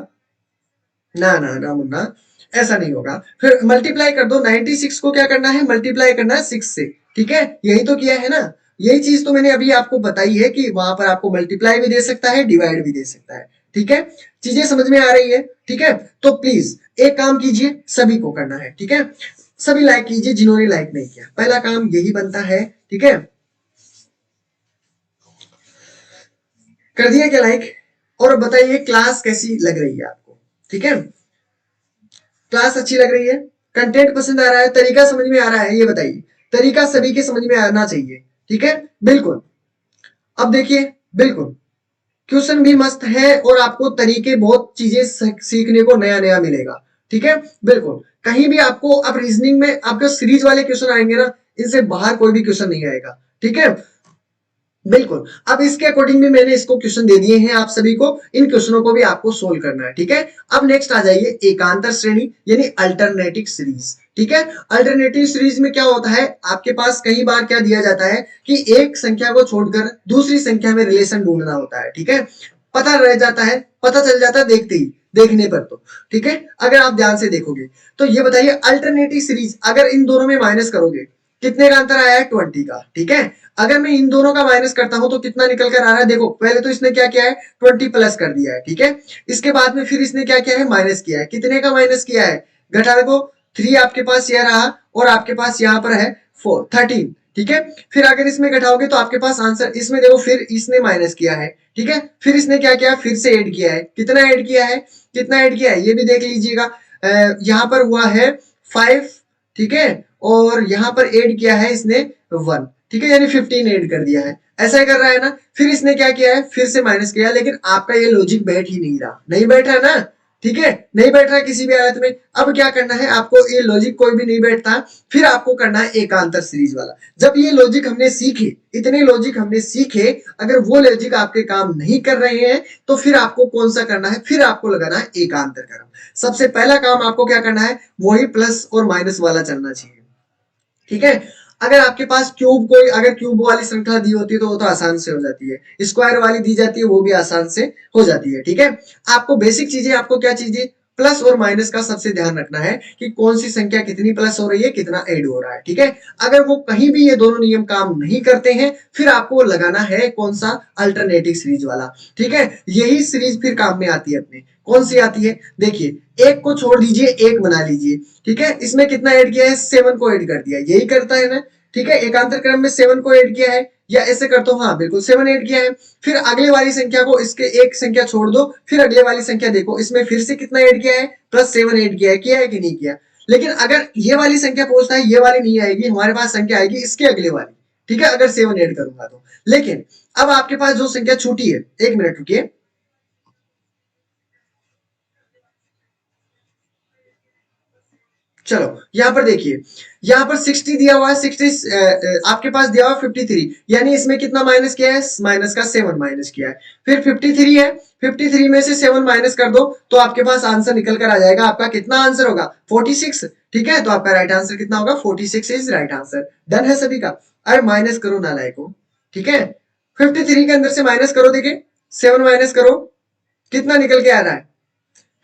ना ना ना मुन्ना, ऐसा नहीं होगा। फिर मल्टीप्लाई कर दो, 96 को क्या करना है, मल्टीप्लाई करना है 6 से, ठीक है, यही तो किया है ना। यही चीज तो मैंने अभी आपको बताई है कि वहां पर आपको मल्टीप्लाई भी दे सकता है, डिवाइड भी दे सकता है, ठीक है, चीजें समझ में आ रही है? ठीक है, तो प्लीज एक काम कीजिए, सभी को करना है, ठीक है, सभी लाइक कीजिए जिन्होंने लाइक नहीं किया, पहला काम यही बनता है, ठीक है, कर दिया क्या लाइक? और बताइए क्लास कैसी लग रही है आपको? ठीक है, क्लास अच्छी लग रही है, कंटेंट पसंद आ रहा है, तरीका समझ में आ रहा है, ये बताइए, तरीका सभी के समझ में आना चाहिए, ठीक है, बिल्कुल। अब देखिए, बिल्कुल क्वेश्चन भी मस्त है और आपको तरीके बहुत चीजें सीखने को नया नया मिलेगा, ठीक है, बिल्कुल। कहीं भी आपको अब रीजनिंग में आपको सीरीज वाले क्वेश्चन आएंगे ना, इनसे बाहर कोई भी क्वेश्चन नहीं आएगा, ठीक है, बिल्कुल। अब इसके अकॉर्डिंग भी मैंने इसको क्वेश्चन दे दिए हैं आप सभी को, इन क्वेश्चनों को भी आपको सोल्व करना है, ठीक है। अब नेक्स्ट आ जाइए एकांतर श्रेणी यानी अल्टरनेटिव सीरीज, ठीक है। अल्टरनेटिव सीरीज में क्या होता है, आपके पास कई बार क्या दिया जाता है कि एक संख्या को छोड़कर दूसरी संख्या में रिलेशन ढूंढना होता है, ठीक है, पता रह जाता है, पता चल जाता है देखते ही, देखने पर तो, ठीक है, अगर आप ध्यान से देखोगे तो ये बताइए अल्टरनेटिव सीरीज अगर इन दोनों में माइनस करोगे कितने का अंतर आया है, 20 का, ठीक है। अगर मैं इन दोनों का माइनस करता हूं तो कितना निकल कर आ रहा है, देखो पहले तो इसने क्या किया है 20 प्लस कर दिया है, ठीक है, इसके बाद में फिर इसने क्या किया है माइनस किया है, कितने का माइनस किया है, घटा देखो 3 आपके पास यह रहा और आपके पास यहाँ पर है 13, ठीक है, फिर अगर इसमें घटाओगे तो आपके पास आंसर, इसमें देखो फिर इसने माइनस किया है, ठीक है, फिर इसने क्या किया, फिर से ऐड किया है, कितना ऐड किया है, कितना ऐड किया है ये भी देख लीजिएगा, यहाँ पर हुआ है 5, ठीक है, और यहाँ पर ऐड किया है इसने 1, ठीक है, यानी 15 ऐड कर दिया है, ऐसा ही कर रहा है ना, फिर इसने क्या किया है फिर से माइनस किया, लेकिन आपका ये लॉजिक बैठ ही नहीं रहा, नहीं बैठ रहा ना, ठीक है, नहीं बैठ रहा किसी भी हालत में। अब क्या करना है आपको, ये लॉजिक कोई भी नहीं बैठता, फिर आपको करना है एकांतर सीरीज वाला। जब ये लॉजिक हमने सीखे, इतने लॉजिक हमने सीखे, अगर वो लॉजिक आपके काम नहीं कर रहे हैं तो फिर आपको कौन सा करना है, फिर आपको लगाना है एकांतर क्रम। सबसे पहला काम आपको क्या करना है, वही प्लस और माइनस वाला चलना चाहिए, ठीक है। अगर आपके पास क्यूब, कोई अगर क्यूब वाली श्रृंखला दी होती है तो वो तो आसान से हो जाती है, स्क्वायर वाली दी जाती है वो भी आसान से हो जाती है, ठीक है। आपको बेसिक चीजें, आपको क्या चीजें, प्लस और माइनस का सबसे ध्यान रखना है कि कौन सी संख्या कितनी प्लस हो रही है, कितना ऐड हो रहा है, ठीक है। अगर वो कहीं भी ये दोनों नियम काम नहीं करते हैं फिर आपको लगाना है कौन सा, अल्टरनेटिव सीरीज वाला, ठीक है। यही सीरीज फिर काम में आती है अपने, कौन सी आती है, देखिए एक को छोड़ दीजिए एक बना लीजिए, ठीक है, इसमें कितना ऐड किया है 7 को ऐड कर दिया, यही करता है ना, ठीक है, एकांतर क्रम में 7 को ऐड किया है, या ऐसे करता हूं, हाँ बिल्कुल 7 ऐड किया है, फिर अगले वाली संख्या को, इसके एक संख्या छोड़ दो, फिर अगले वाली संख्या देखो इसमें फिर से कितना ऐड किया है, +7 ऐड किया है कि नहीं किया। लेकिन अगर ये वाली संख्या पूछता है, ये वाली नहीं आएगी, हमारे पास संख्या आएगी इसके अगले वाली, ठीक है, अगर 7 ऐड करूंगा तो। लेकिन अब आपके पास जो संख्या छूटी है, एक मिनट रुकिए, चलो यहां पर देखिए, यहां पर 60 दिया हुआ है, 60 आपके पास दिया हुआ 53, यानी इसमें कितना माइनस किया है, माइनस का 7 माइनस किया है, फिर 53 है, 53 में से 7 माइनस कर दो तो आपके पास आंसर निकल कर आ जाएगा, आपका कितना आंसर होगा 46, ठीक है, तो आपका राइट आंसर कितना होगा 46 इज राइट आंसर। डन है सभी का? अरे माइनस करो नालायको, ठीक है, 53 के अंदर से माइनस करो, देखिए 7 माइनस करो कितना निकल के आ रहा है,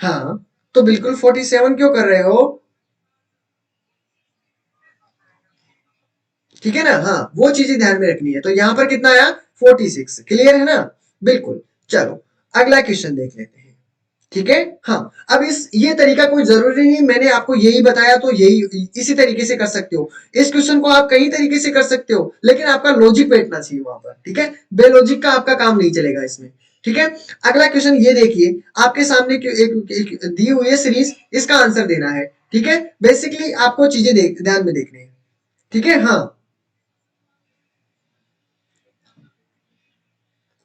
हाँ तो बिल्कुल 47 क्यों कर रहे हो, ठीक है ना, हाँ वो चीजें ध्यान में रखनी है। तो यहां पर कितना आया 46, क्लियर है ना, बिल्कुल। चलो अगला क्वेश्चन देख लेते हैं, ठीक है, हाँ अब इस ये तरीका कोई जरूरी नहीं, मैंने आपको यही बताया तो यही इसी तरीके से कर सकते हो, इस क्वेश्चन को आप कई तरीके से कर सकते हो, लेकिन आपका लॉजिक बैठना चाहिए वहां पर, ठीक है, बेलॉजिक का आपका काम नहीं चलेगा इसमें, ठीक है। अगला क्वेश्चन ये देखिए, आपके सामने एक दी हुई है सीरीज, इसका आंसर देना है, ठीक है, बेसिकली आपको चीजें ध्यान में देखनी है, ठीक है, हाँ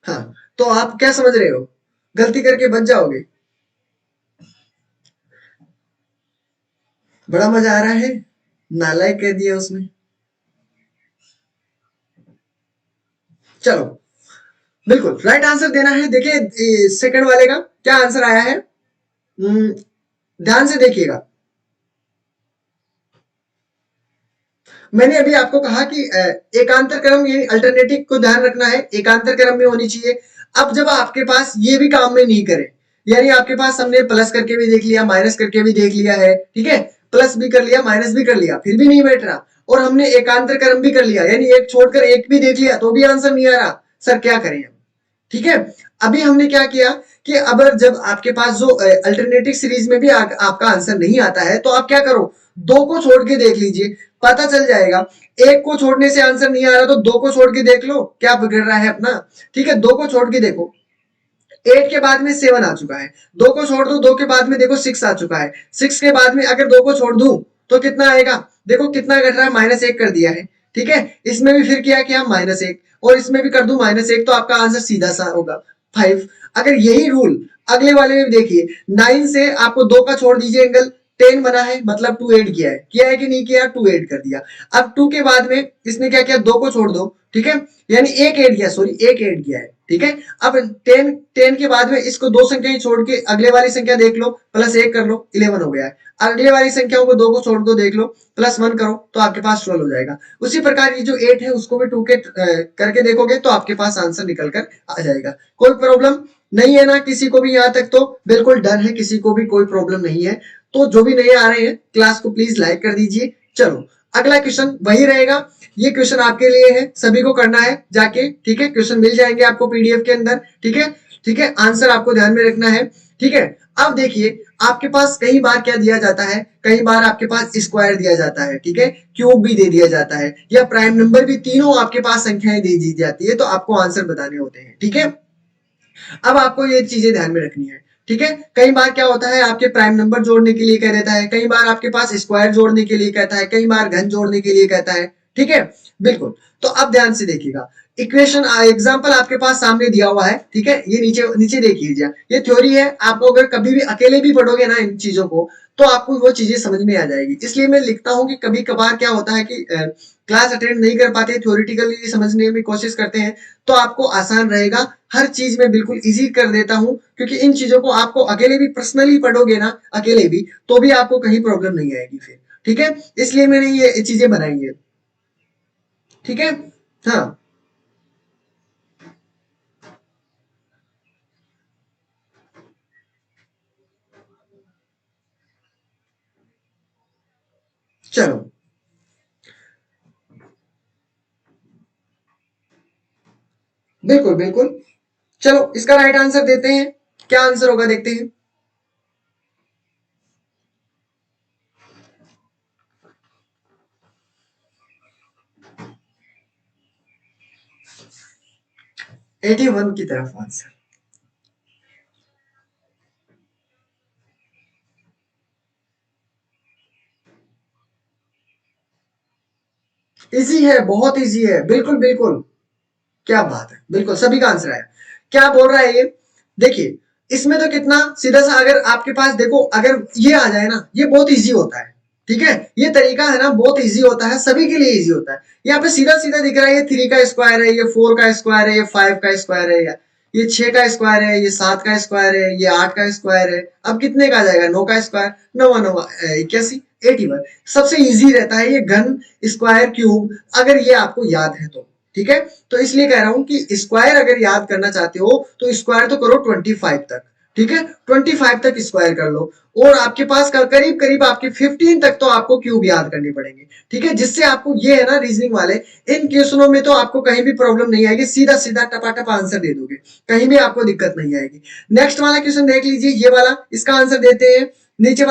हाँ, तो आप क्या समझ रहे हो, गलती करके बच जाओगे, बड़ा मजा आ रहा है, नालायक कह दिया उसने। चलो बिल्कुल राइट आंसर देना है, देखिए सेकंड वाले का क्या आंसर आया है, ध्यान से देखिएगा, मैंने अभी आपको कहा कि एकांतर क्रम यानी अल्टरनेटिव को ध्यान रखना है, एकांतर क्रम में होनी चाहिए। अब जब आपके पास ये भी काम में नहीं करे, यानी आपके पास हमने प्लस करके भी देख लिया, माइनस करके भी देख लिया है, ठीक है, प्लस भी कर लिया माइनस भी कर लिया, फिर भी नहीं बैठ रहा, और हमने एकांतर क्रम भी कर लिया, यानी एक छोड़कर एक भी देख लिया तो भी आंसर नहीं आ रहा, सर क्या करें हम, ठीक है। अभी हमने क्या किया कि अब जब आपके पास जो अल्टरनेटिव सीरीज में भी आपका आंसर नहीं आता है तो आप क्या करो, दो को छोड़ के देख लीजिए, पता चल जाएगा। एक को छोड़ने से आंसर नहीं आ रहा तो दो को छोड़ के देख लो, क्या बिगड़ रहा है अपना। ठीक है, दो को छोड़ के देखो, 8 के बाद में 7 आ चुका है, दो को छोड़ दो, दो के बाद में देखो 6 आ चुका है, 6 के बाद में अगर दो को छोड़ दूं तो कितना आएगा, देखो कितना घट रहा है, -1 कर दिया है। ठीक है, इसमें भी फिर किया क्या, -1, और इसमें भी कर दूं -1, तो आपका आंसर सीधा सा होगा 5। अगर यही रूल अगले वाले में भी देखिए, 9 से आपको दो का छोड़ दीजिए, एंगल 10 बना है, मतलब 2 ऐड किया है कि नहीं किया, 2 ऐड कर दिया। अब 2 के बाद में इसने क्या किया, दो को छोड़ दो, ठीक है, यानी एक ऐड किया, सॉरी एक ऐड किया है। ठीक है, अब 10 के बाद में इसको दो संख्या ही छोड़ के अगले वाली संख्या देख लो, +1 कर लो, 11 हो गया है। अगले वाली संख्याओं को दो को छोड़ दो, देख लो, +1 करो तो आपके पास 12 हो जाएगा। उसी प्रकार ये जो 8 है उसको भी 2 के करके देखोगे तो आपके पास आंसर निकल कर आ जाएगा। कोई प्रॉब्लम नहीं है ना किसी को भी, यहाँ तक तो बिल्कुल डन है, किसी को भी कोई प्रॉब्लम नहीं है। तो जो भी नए आ रहे हैं क्लास को प्लीज लाइक कर दीजिए। चलो अगला क्वेश्चन वही रहेगा, ये क्वेश्चन आपके लिए है, सभी को करना है जाके। ठीक है, क्वेश्चन मिल जाएंगे आपको पीडीएफ के अंदर। ठीक है, ठीक है, आंसर आपको ध्यान में रखना है। ठीक है, अब देखिए आपके पास कई बार क्या दिया जाता है, कई बार आपके पास स्क्वायर दिया जाता है, ठीक है, क्यूब भी दे दिया जाता है, या प्राइम नंबर भी, तीनों आपके पास संख्याएं दे दी जाती है, तो आपको आंसर बताने होते हैं। ठीक है, अब आपको ये चीजें ध्यान में रखनी है। ठीक है, कई बार क्या होता है, आपके प्राइम नंबर जोड़ने के लिए कह देता है, कई बार आपके पास स्क्वायर जोड़ने के लिए कहता है, कई बार घन जोड़ने के लिए कहता है। ठीक है, बिल्कुल। तो अब ध्यान से देखिएगा, इक्वेशन एग्जांपल आपके पास सामने दिया हुआ है। ठीक है, ये नीचे नीचे देखिए, ये थ्योरी है, आपको अगर कभी भी अकेले भी पढ़ोगे ना इन चीजों को तो आपको वो चीजें समझ में आ जाएगी। इसलिए मैं लिखता हूं कि कभी कभार क्या होता है कि क्लास अटेंड नहीं कर पाते, थ्योरेटिकली समझने में कोशिश करते हैं, तो आपको आसान रहेगा। हर चीज में बिल्कुल इजी कर देता हूं, क्योंकि इन चीजों को आपको अकेले भी पर्सनली पढ़ोगे ना, अकेले भी, तो भी आपको कहीं प्रॉब्लम नहीं आएगी फिर। ठीक है, इसलिए मैंने ये चीजें बनाई है। ठीक है, हाँ चलो, बिल्कुल बिल्कुल। चलो इसका राइट आंसर देते हैं, क्या आंसर होगा देखते हैं। 81 की तरफ आंसर। इजी है, बहुत इजी है, बिल्कुल बिल्कुल। क्या बात है, बिल्कुल सभी का आंसर आया। क्या बोल रहा है ये, देखिए इसमें तो कितना सीधा सा, अगर आपके पास देखो, अगर ये आ जाए ना, ये बहुत इजी होता है। ठीक है, ये तरीका है ना बहुत इजी होता है, सभी के लिए इजी होता है। यहाँ पे सीधा सीधा दिख रहा है, ये 3 का स्क्वायर है, ये 4 का स्क्वायर है, ये 5 का स्क्वायर है, ये 6 का स्क्वायर है, ये 7 का स्क्वायर है, ये 8 का स्क्वायर है। अब कितने का आ जाएगा, 9 का स्क्वायर, 9 9 81, 81। सबसे इजी रहता है ये घन, स्क्वायर, क्यूब, अगर ये आपको याद है तो। ठीक है, तो इसलिए कह रहा हूं कि स्क्वायर अगर याद करना चाहते हो तो स्क्वायर तो करो 25 तक। ठीक है, 25 तक स्क्वायर कर लो, और आपके पास करीब करीब आपके 15 तक तो आपको क्यूब याद करने पड़ेंगे। ठीक है, जिससे आपको ये है ना रीजनिंग वाले, इन क्वेश्चनों में तो आपको कहीं भी प्रॉब्लम नहीं आएगी, सीधा सीधा टपाटप आंसर दे दोगे, कहीं भी आपको दिक्कत नहीं आएगी। नेक्स्ट वाला क्वेश्चन देख लीजिए, ये वाला, इसका आंसर देते हैं। नीचे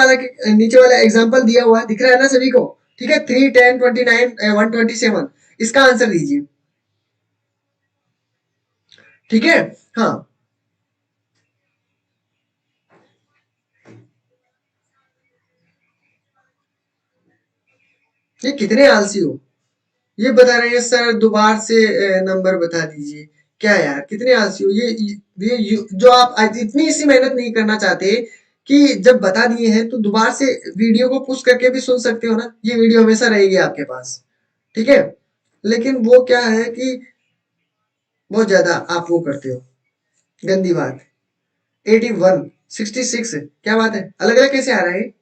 वाला एग्जाम्पल दिया हुआ दिख रहा है ना सभी को। ठीक है, 3 10 29 127, इसका आंसर दीजिए। ठीक है, हाँ, ये कितने आलसी हो, ये बता रहे हैं सर दोबारा से नंबर बता दीजिए। क्या यार, कितने आलसी हो, जो आप आज इतनी सी मेहनत नहीं करना चाहते कि जब बता दिए हैं तो दोबारा से वीडियो को पुश करके भी सुन सकते हो ना, ये वीडियो हमेशा रहेगी आपके पास। ठीक है, लेकिन वो क्या है कि बहुत ज्यादा आप वो करते हो, गंदी बात। 81, 66, क्या बात है, अलग अलग कैसे आ रहा है,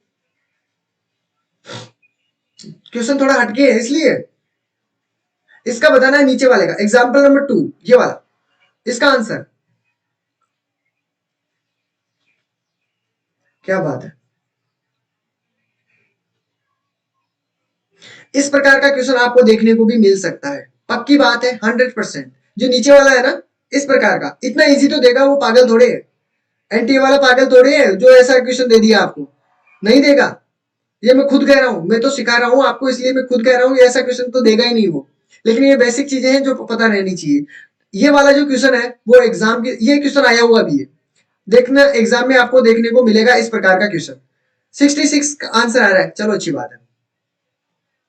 क्वेश्चन थोड़ा हटके है इसलिए। इसका बताना है नीचे वाले का, एग्जाम्पल नंबर 2, ये वाला, इसका आंसर। क्या बात है, इस प्रकार का क्वेश्चन आपको देखने को भी मिल सकता है, पक्की बात है, 100%। जो नीचे वाला है ना, इस प्रकार का। इतना इजी तो देगा वो, पागल थोड़े है, एनटीए वाला पागल थोड़े है जो ऐसा क्वेश्चन दे दिया आपको, नहीं देगा। ये मैं खुद कह रहा हूं, मैं तो सिखा रहा हूं आपको, इसलिए मैं खुद कह रहा हूं ऐसा क्वेश्चन तो देगा ही नहीं वो। लेकिन ये बेसिक चीजें हैं जो पता रहनी चाहिए। ये वाला जो क्वेश्चन है वो एग्जाम की, ये क्वेश्चन आया हुआ भी है, देखना एग्जाम में आपको देखने को मिलेगा इस प्रकार का क्वेश्चन। 66 का आंसर आ रहा है, चलो अच्छी बात है।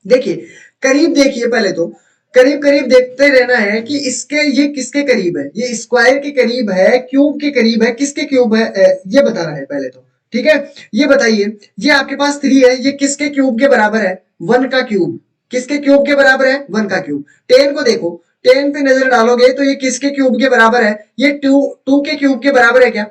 देखिए करीब, देखिए पहले तो करीब करीब देखते रहना है कि इसके ये किसके करीब है, ये स्क्वायर के करीब है, क्यूब के करीब है, किसके क्यूब है, ये बताना है पहले तो। ठीक है, ये बताइए, ये आपके पास 3 है, ये किसके क्यूब के बराबर है, 1 का क्यूब। किसके क्यूब के बराबर है, 1 का क्यूब। 10 को देखो, 10 पे नजर डालोगे तो ये किसके क्यूब के बराबर है, ये 2 के क्यूब के बराबर है क्या,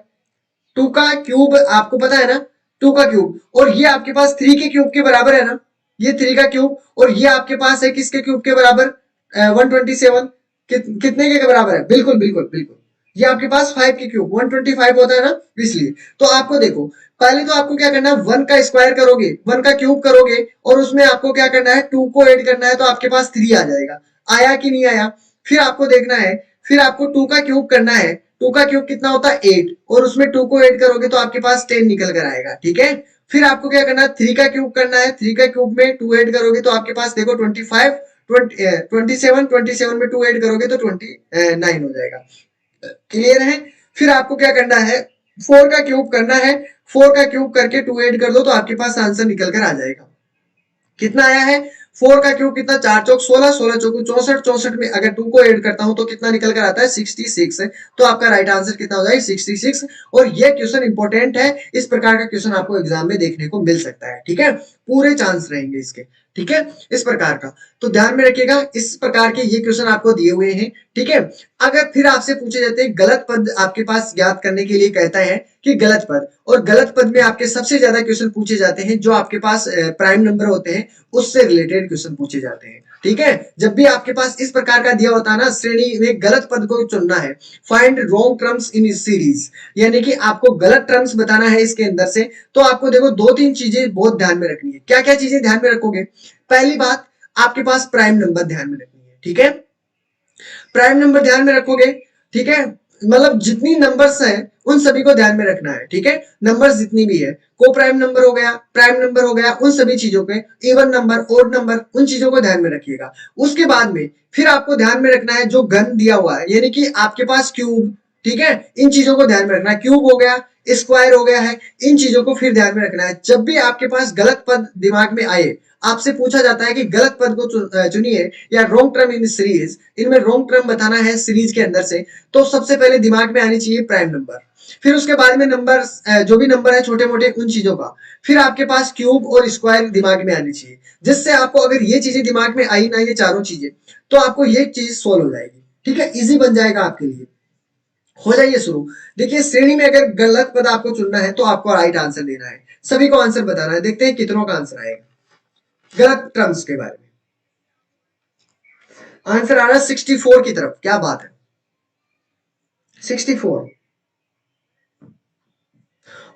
2 का क्यूब आपको पता है ना, 2 का क्यूब। और ये आपके पास 3 के क्यूब के बराबर है ना, ये 3 का क्यूब। और ये आपके पास है किसके क्यूब के बराबर, 127। कितने के बराबर है, बिल्कुल बिल्कुल बिल्कुल, ये आपके पास 5 के क्यूब 125 होता है ना, इसलिए। तो आपको देखो, पहले तो आपको क्या करना है, 1 का स्क्वायर करोगे, 1 का क्यूब करोगे, और उसमें आपको क्या करना है, 2 को ऐड करना है, तो आपके पास 3 आ जाएगा। आया कि नहीं आया, फिर आपको देखना है, फिर आपको 2 का क्यूब करना है, 2 का क्यूब कितना होता है 8, और उसमें 2 को ऐड करोगे तो आपके पास 10 निकल कर आएगा। ठीक है, फिर आपको क्या करना है, 3 का क्यूब करना है, 3 का क्यूब में 2 ऐड करोगे तो आपके पास देखो 25, 27 में 2 ऐड करोगे तो 29 हो जाएगा। क्लियर है। फिर आपको क्या करना है, 4 का क्यूब करना है, 4 का क्यूब करके 2 ऐड कर दो तो आपके पास आंसर निकल कर आ जाएगा। कितना आया है, 4 का क्यूब कितना, 4 चौक 16, 16 चौक 64, 64 में अगर 2 को ऐड करता हूं तो कितना निकल कर आता है, 66। तो आपका राइट आंसर कितना हो जाएगा, 66। और ये क्वेश्चन इंपॉर्टेंट है, इस प्रकार का क्वेश्चन आपको एग्जाम में देखने को मिल सकता है। ठीक है, पूरे चांस रहेंगे इसके। ठीक है, इस प्रकार का तो ध्यान में रखिएगा, इस प्रकार के ये क्वेश्चन आपको दिए हुए हैं। ठीक है, अगर फिर आपसे पूछे जाते हैं गलत पद आपके पास ज्ञात करने के लिए कहता है कि गलत पद, और गलत पद में आपके सबसे ज्यादा क्वेश्चन पूछे जाते हैं जो आपके पास प्राइम नंबर होते हैं उससे रिलेटेड क्वेश्चन पूछे जाते हैं। ठीक है, जब भी आपके पास इस प्रकार का दिया होता है ना, श्रेणी में गलत पद को चुनना है, find wrong terms in series, यानी कि आपको गलत टर्म्स बताना है इसके अंदर से। तो आपको देखो 2-3 चीजें बहुत ध्यान में रखनी है। क्या क्या चीजें ध्यान में रखोगे, पहली बात आपके पास प्राइम नंबर ध्यान में रखनी है। ठीक है, प्राइम नंबर ध्यान में रखोगे। ठीक है, मतलब जितनी नंबर्स हैं उन सभी को ध्यान में रखना है। ठीक है, नंबर्स जितनी भी है, को प्राइम नंबर हो गया, प्राइम नंबर हो गया, उन सभी चीजों पे, इवन नंबर, ओड नंबर, उन चीजों को ध्यान में रखिएगा। उसके बाद में फिर आपको ध्यान में रखना है जो घन दिया हुआ है, यानी कि आपके पास क्यूब। ठीक है, इन चीजों को ध्यान में रखना है, क्यूब हो गया, स्क्वायर हो गया है, इन चीजों को फिर ध्यान में रखना है। जब भी आपके पास गलत पद दिमाग में आए, आपसे पूछा जाता है कि गलत पद को चुनिए या रॉन्ग टर्म इन सीरीज, इनमें रॉन्ग टर्म बताना है सीरीज के अंदर से, तो सबसे पहले दिमाग में आनी चाहिए प्राइम नंबर। फिर उसके बाद में नंबर, जो भी नंबर है छोटे मोटे उन चीजों का, फिर आपके पास क्यूब और स्क्वायर दिमाग में आनी चाहिए, जिससे आपको अगर ये चीजें दिमाग में आई ना, ये चारों चीजें, तो आपको ये चीज सोल्व हो जाएगी। ठीक है, इजी बन जाएगा आपके लिए। हो जाइए शुरू। देखिए श्रेणी में अगर गलत पद आपको चुनना है तो आपको राइट आंसर देना है, सभी को आंसर बताना है। देखते हैं कितनों का आंसर आएगा गलत टर्म्स के बारे में। आंसर आ रहा है 64 की तरफ, क्या बात है, 64।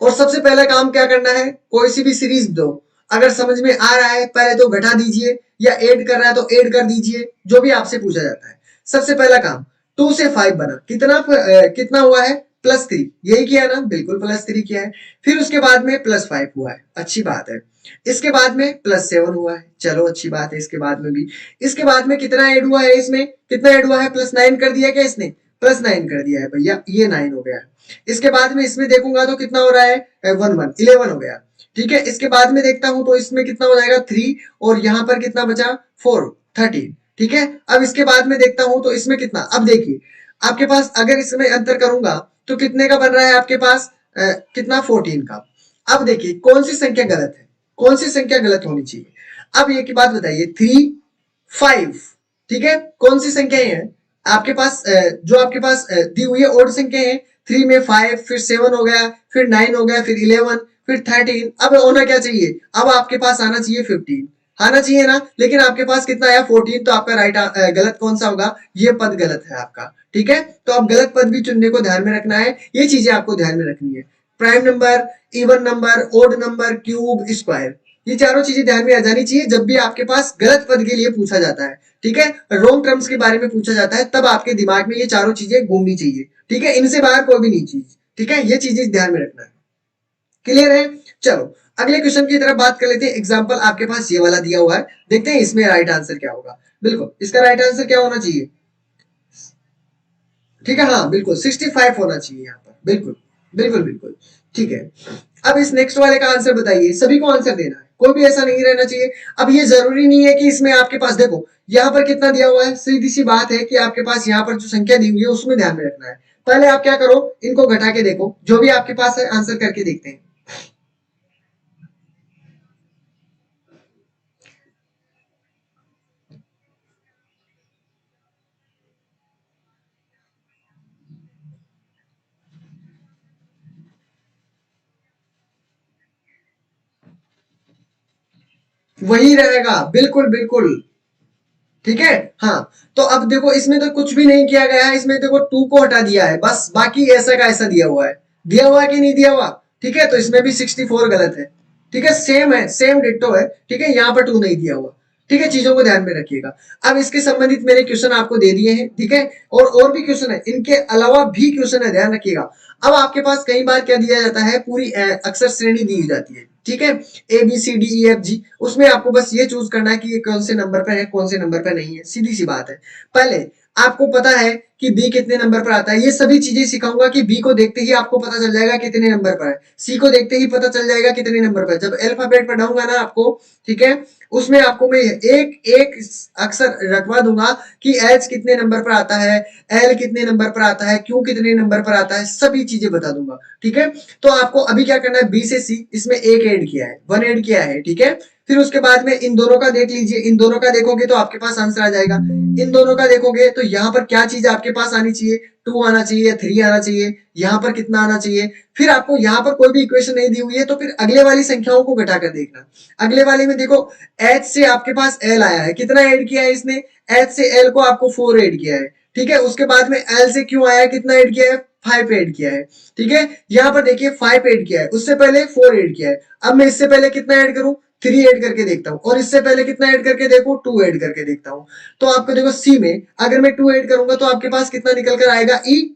और सबसे पहला काम क्या करना है, कोई सी भी सीरीज दो, अगर समझ में आ रहा है पहले तो घटा दीजिए, या ऐड कर रहा है तो ऐड कर दीजिए, जो भी आपसे पूछा जाता है। सबसे पहला काम, 2 से 5 बना, कितना हुआ है, +3, यही किया ना, बिल्कुल +3 किया है। फिर उसके बाद में +5 हुआ है, अच्छी बात है। इसके बाद में +7 हुआ है, चलो अच्छी बात है। इसके बाद में भी, इसके बाद में कितना ऐड हुआ है, इसमें कितना ऐड हुआ है, +9 कर दिया क्या इसने, +9 कर दिया है भैया, ये 9 हो गया। इसके बाद में इसमें देखूंगा तो कितना हो रहा है, 11 हो गया। ठीक है, इसके बाद में देखता हूं तो इसमें कितना हो जाएगा 3, और यहां पर कितना बचा 4, 13। ठीक है, अब इसके बाद में देखता हूं तो इसमें कितना, अब देखिए आपके पास अगर इसमें अंतर करूंगा तो कितने का बन रहा है आपके पास, कितना 14 का। अब देखिए कौन सी संख्या गलत है, कौन सी संख्या गलत होनी चाहिए। अब ये की बात बताइए, 3, 5, ठीक है, कौन सी संख्या है आपके पास, जो आपके पास दी हुई है ओड संख्या है। 3 में 5, फिर 7 हो गया, फिर 9 हो गया, फिर 11, फिर 13। अब होना क्या चाहिए, अब आपके पास आना चाहिए 15, आना चाहिए ना, लेकिन आपके पास कितना आया 14। तो आपका राइट गलत कौन सा होगा, ये पद गलत है आपका। ठीक है, तो अब गलत पद भी चुनने को ध्यान में रखना है, ये चीजें आपको ध्यान में रखनी है। Prime number, even number, odd number, cube, square, ये चारों चीजें ध्यान में आ जानी चाहिए जब भी आपके पास गलत पद के लिए पूछा जाता है। ठीक है, रॉन्ग टर्म्स के बारे में पूछा जाता है, तब आपके दिमाग में ये चारों चीजें घूमनी चाहिए, ठीक है, इनसे बाहर कोई भी नहीं चीज, ठीक है, ये चीजें ध्यान में रखना है। क्लियर है? चलो अगले क्वेश्चन की तरफ बात कर लेते हैं। एग्जाम्पल आपके पास ये वाला दिया हुआ है, देखते हैं इसमें राइट आंसर क्या होगा। बिल्कुल इसका राइट आंसर क्या होना चाहिए, ठीक है, हाँ बिल्कुल 65 होना चाहिए यहाँ पर, बिल्कुल बिल्कुल बिल्कुल, ठीक है। अब इस नेक्स्ट वाले का आंसर बताइए, सभी को आंसर देना है, कोई भी ऐसा नहीं रहना चाहिए। अब ये जरूरी नहीं है कि इसमें आपके पास देखो यहाँ पर कितना दिया हुआ है, सीधी सी बात है कि आपके पास यहाँ पर जो संख्या दी हुई है उसमें ध्यान में रखना है। पहले आप क्या करो, इनको घटा के देखो, जो भी आपके पास है आंसर करके देखते हैं। वही रहेगा, बिल्कुल बिल्कुल, ठीक है। हाँ तो अब देखो इसमें तो कुछ भी नहीं किया गया है, इसमें देखो टू को हटा दिया है बस, बाकी ऐसा का ऐसा दिया हुआ है, दिया हुआ है कि नहीं दिया हुआ, ठीक है, तो इसमें भी 64 गलत है, ठीक है, सेम है, सेम डिट्टो है, ठीक है, यहाँ पर टू नहीं दिया हुआ, ठीक है, चीजों को ध्यान में रखिएगा। अब इसके संबंधित मैंने क्वेश्चन आपको दे दिए हैं, ठीक है, और भी क्वेश्चन है, इनके अलावा भी क्वेश्चन है, ध्यान रखिएगा। अब आपके पास कई बार क्या दिया जाता है, पूरी अक्षर श्रेणी दी जाती है, ठीक है, A B C D E F G, उसमें आपको बस ये चूज करना है कि ये कौन से नंबर पर है, कौन से नंबर पर नहीं है, सीधी सी बात है। पहले आपको पता है कि बी कितने नंबर पर आता है, ये सभी चीजें सिखाऊंगा कि बी को देखते ही आपको पता चल जाएगा कितने नंबर पर है, सी को देखते ही पता चल जाएगा कितने नंबर पर, जब अल्फाबेट पढ़ाऊंगा ना आपको, ठीक है, उसमें आपको मैं एक एक अक्षर रटवा दूंगा कि एच कितने नंबर पर आता है, एल कितने नंबर पर आता है, क्यू कितने नंबर पर आता है, सभी चीजें बता दूंगा, ठीक है। तो आपको अभी क्या करना है, बी से सी, इसमें एक ऐड किया है, वन ऐड किया है, ठीक है। फिर उसके बाद में इन दोनों का देख लीजिए, इन दोनों का देखोगे तो आपके पास आंसर आ जाएगा। इन दोनों का देखोगे तो यहाँ पर क्या चीज आपके पास आनी चाहिए, टू आना चाहिए, थ्री आना चाहिए, यहाँ पर कितना आना चाहिए। फिर आपको यहाँ पर कोई भी इक्वेशन नहीं दी हुई है तो फिर अगले वाली संख्याओं को घटा कर देखना। अगले वाले में देखो एच से आपके पास एल आया है, कितना ऐड किया है इसने, एच से एल को आपको 4 ऐड किया है, ठीक है। उसके बाद में एल से क्यू आया है, कितना ऐड किया है, 5 ऐड किया है, ठीक है। यहाँ पर देखिए 5 ऐड किया है, उससे पहले 4 ऐड किया है। अब मैं इससे पहले कितना ऐड करूं, 3 ऐड करके देखता हूं, और इससे पहले कितना ऐड करके देखो, 2 ऐड करके देखता हूं। तो आपको देखो सी में अगर मैं 2 ऐड करूंगा तो आपके पास कितना निकल कर आएगा, ई,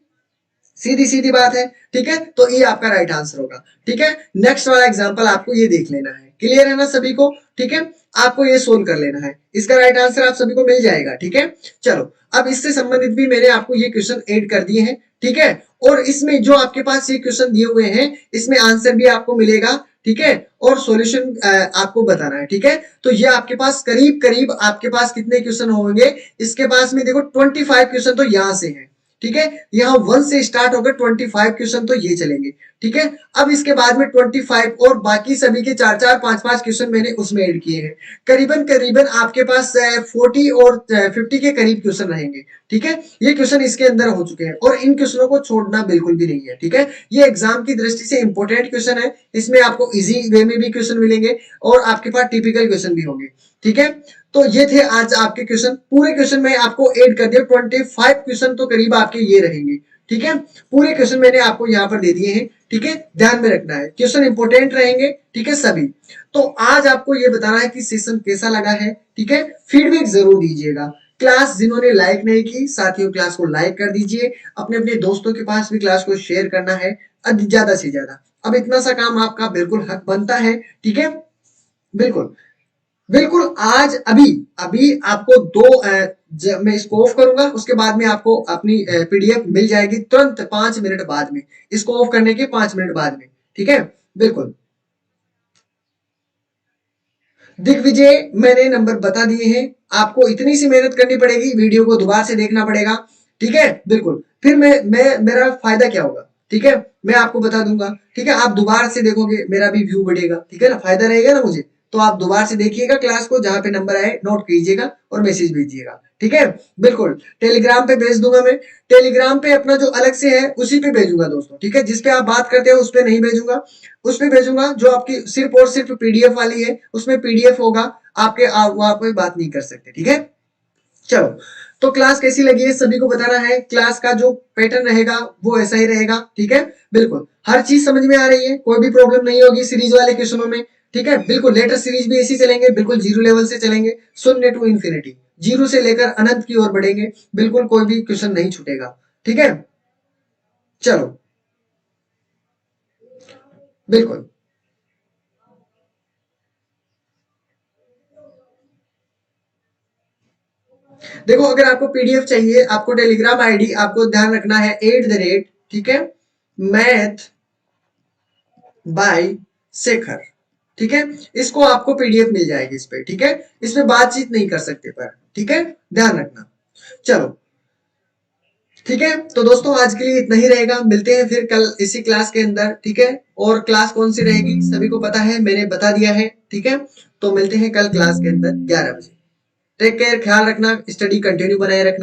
सीधी सीधी बात है, ठीक है, तो ये आपका राइट आंसर होगा, ठीक है। नेक्स्ट वाला एग्जांपल आपको ये देख लेना है, क्लियर है ना सभी को, ठीक है, आपको ये सोल्व कर लेना है, इसका राइट आंसर आप सभी को मिल जाएगा, ठीक है। चलो अब इससे संबंधित भी मैंने आपको ये क्वेश्चन ऐड कर दिए हैं, ठीक है, और इसमें जो आपके पास ये क्वेश्चन दिए हुए हैं इसमें आंसर भी आपको मिलेगा, ठीक है, और सॉल्यूशन आपको बताना है, ठीक है। तो ये आपके पास करीब करीब आपके पास कितने क्वेश्चन होंगे, इसके पास में देखो 25 क्वेश्चन तो यहां से हैं, ठीक है, यहाँ 1 से स्टार्ट होकर 25 क्वेश्चन तो ये चलेंगे, ठीक है। अब इसके बाद में 25 और बाकी सभी के 4-4 5-5 क्वेश्चन मैंने उसमें ऐड किए हैं, करीबन करीबन आपके पास 40 और 50 के करीब क्वेश्चन रहेंगे, ठीक है। ये क्वेश्चन इसके अंदर हो चुके हैं और इन क्वेश्चनों को छोड़ना बिल्कुल भी नहीं है, ठीक है। ये एग्जाम की दृष्टि से इंपॉर्टेंट क्वेश्चन है, इसमें आपको इजी वे में भी क्वेश्चन मिलेंगे और आपके पास टिपिकल क्वेश्चन भी होंगे, ठीक है। तो ये थे आज आपके क्वेश्चन, पूरे क्वेश्चन में आपको ऐड कर दिया, 25 क्वेश्चन तो करीब आपके ये रहेंगे, ठीक है। पूरे क्वेश्चन मैंने आपको यहाँ पर दे दिए हैं, ठीक है, ध्यान में रखना है, क्वेश्चन इंपोर्टेंट रहेंगे, ठीक है सभी। तो आज आपको ये बताना है कि सेशन कैसा लगा है, ठीक है, फीडबैक जरूर दीजिएगा। क्लास जिन्होंने लाइक नहीं की साथियों क्लास को लाइक कर दीजिए, अपने अपने दोस्तों के पास भी क्लास को शेयर करना है ज्यादा से ज्यादा। अब इतना सा काम आपका बिल्कुल हक बनता है, ठीक है, बिल्कुल बिल्कुल। आज अभी अभी आपको मैं इसको ऑफ करूंगा, उसके बाद में आपको अपनी पीडीएफ मिल जाएगी तुरंत 5 मिनट बाद में, इसको ऑफ करने के 5 मिनट बाद में, ठीक है, बिल्कुल। दिग्विजय मैंने नंबर बता दिए हैं, आपको इतनी सी मेहनत करनी पड़ेगी, वीडियो को दोबारा से देखना पड़ेगा, ठीक है, बिल्कुल। फिर मैं मेरा फायदा क्या होगा, ठीक है, मैं आपको बता दूंगा, ठीक है, आप दोबारा से देखोगे मेरा भी व्यू बढ़ेगा, ठीक है ना, फायदा रहेगा ना मुझे। तो आप दोबारा से देखिएगा क्लास को, जहां पे नंबर आए नोट कीजिएगा और मैसेज भेजिएगा, ठीक है, बिल्कुल। टेलीग्राम पे भेज दूंगा मैं, टेलीग्राम पे अपना जो अलग से है उसी पे भेजूंगा दोस्तों, ठीक है, जिसपे आप बात करते हो उस पे नहीं भेजूंगा, उस पे भेजूंगा जो आपकी सिर्फ और सिर्फ पीडीएफ वाली है, उसमें पीडीएफ होगा, आपके वहां पे बात नहीं कर सकते, ठीक है। चलो तो क्लास कैसी लगी है सभी को बताना है, क्लास का जो पैटर्न रहेगा वो ऐसा ही रहेगा, ठीक है, बिल्कुल। हर चीज समझ में आ रही है, कोई भी प्रॉब्लम नहीं होगी सीरीज वाले क्वेश्चनों में, ठीक है, बिल्कुल। लेटर सीरीज भी ऐसी चलेंगे, बिल्कुल जीरो लेवल से चलेंगे, शून्य टू इन्फिनिटी, जीरो से लेकर अनंत की ओर बढ़ेंगे, बिल्कुल कोई भी क्वेश्चन नहीं छूटेगा। ठीक है, चलो बिल्कुल। देखो अगर आपको पीडीएफ चाहिए, आपको टेलीग्राम आईडी आपको ध्यान रखना है @ ठीक है, मैथ बाय शेखर। ठीक है, इसको आपको पीडीएफ मिल जाएगी इस पे। ठीक है, इसमें बातचीत नहीं कर सकते पर। ठीक है, ध्यान रखना। चलो ठीक है, तो दोस्तों आज के लिए इतना ही रहेगा, मिलते हैं फिर कल इसी क्लास के अंदर। ठीक है, और क्लास कौन सी रहेगी सभी को पता है, मैंने बता दिया है। ठीक है, तो मिलते हैं कल क्लास के अंदर 11 बजे। टेक केयर, ख्याल रखना, स्टडी कंटिन्यू बनाए रखना।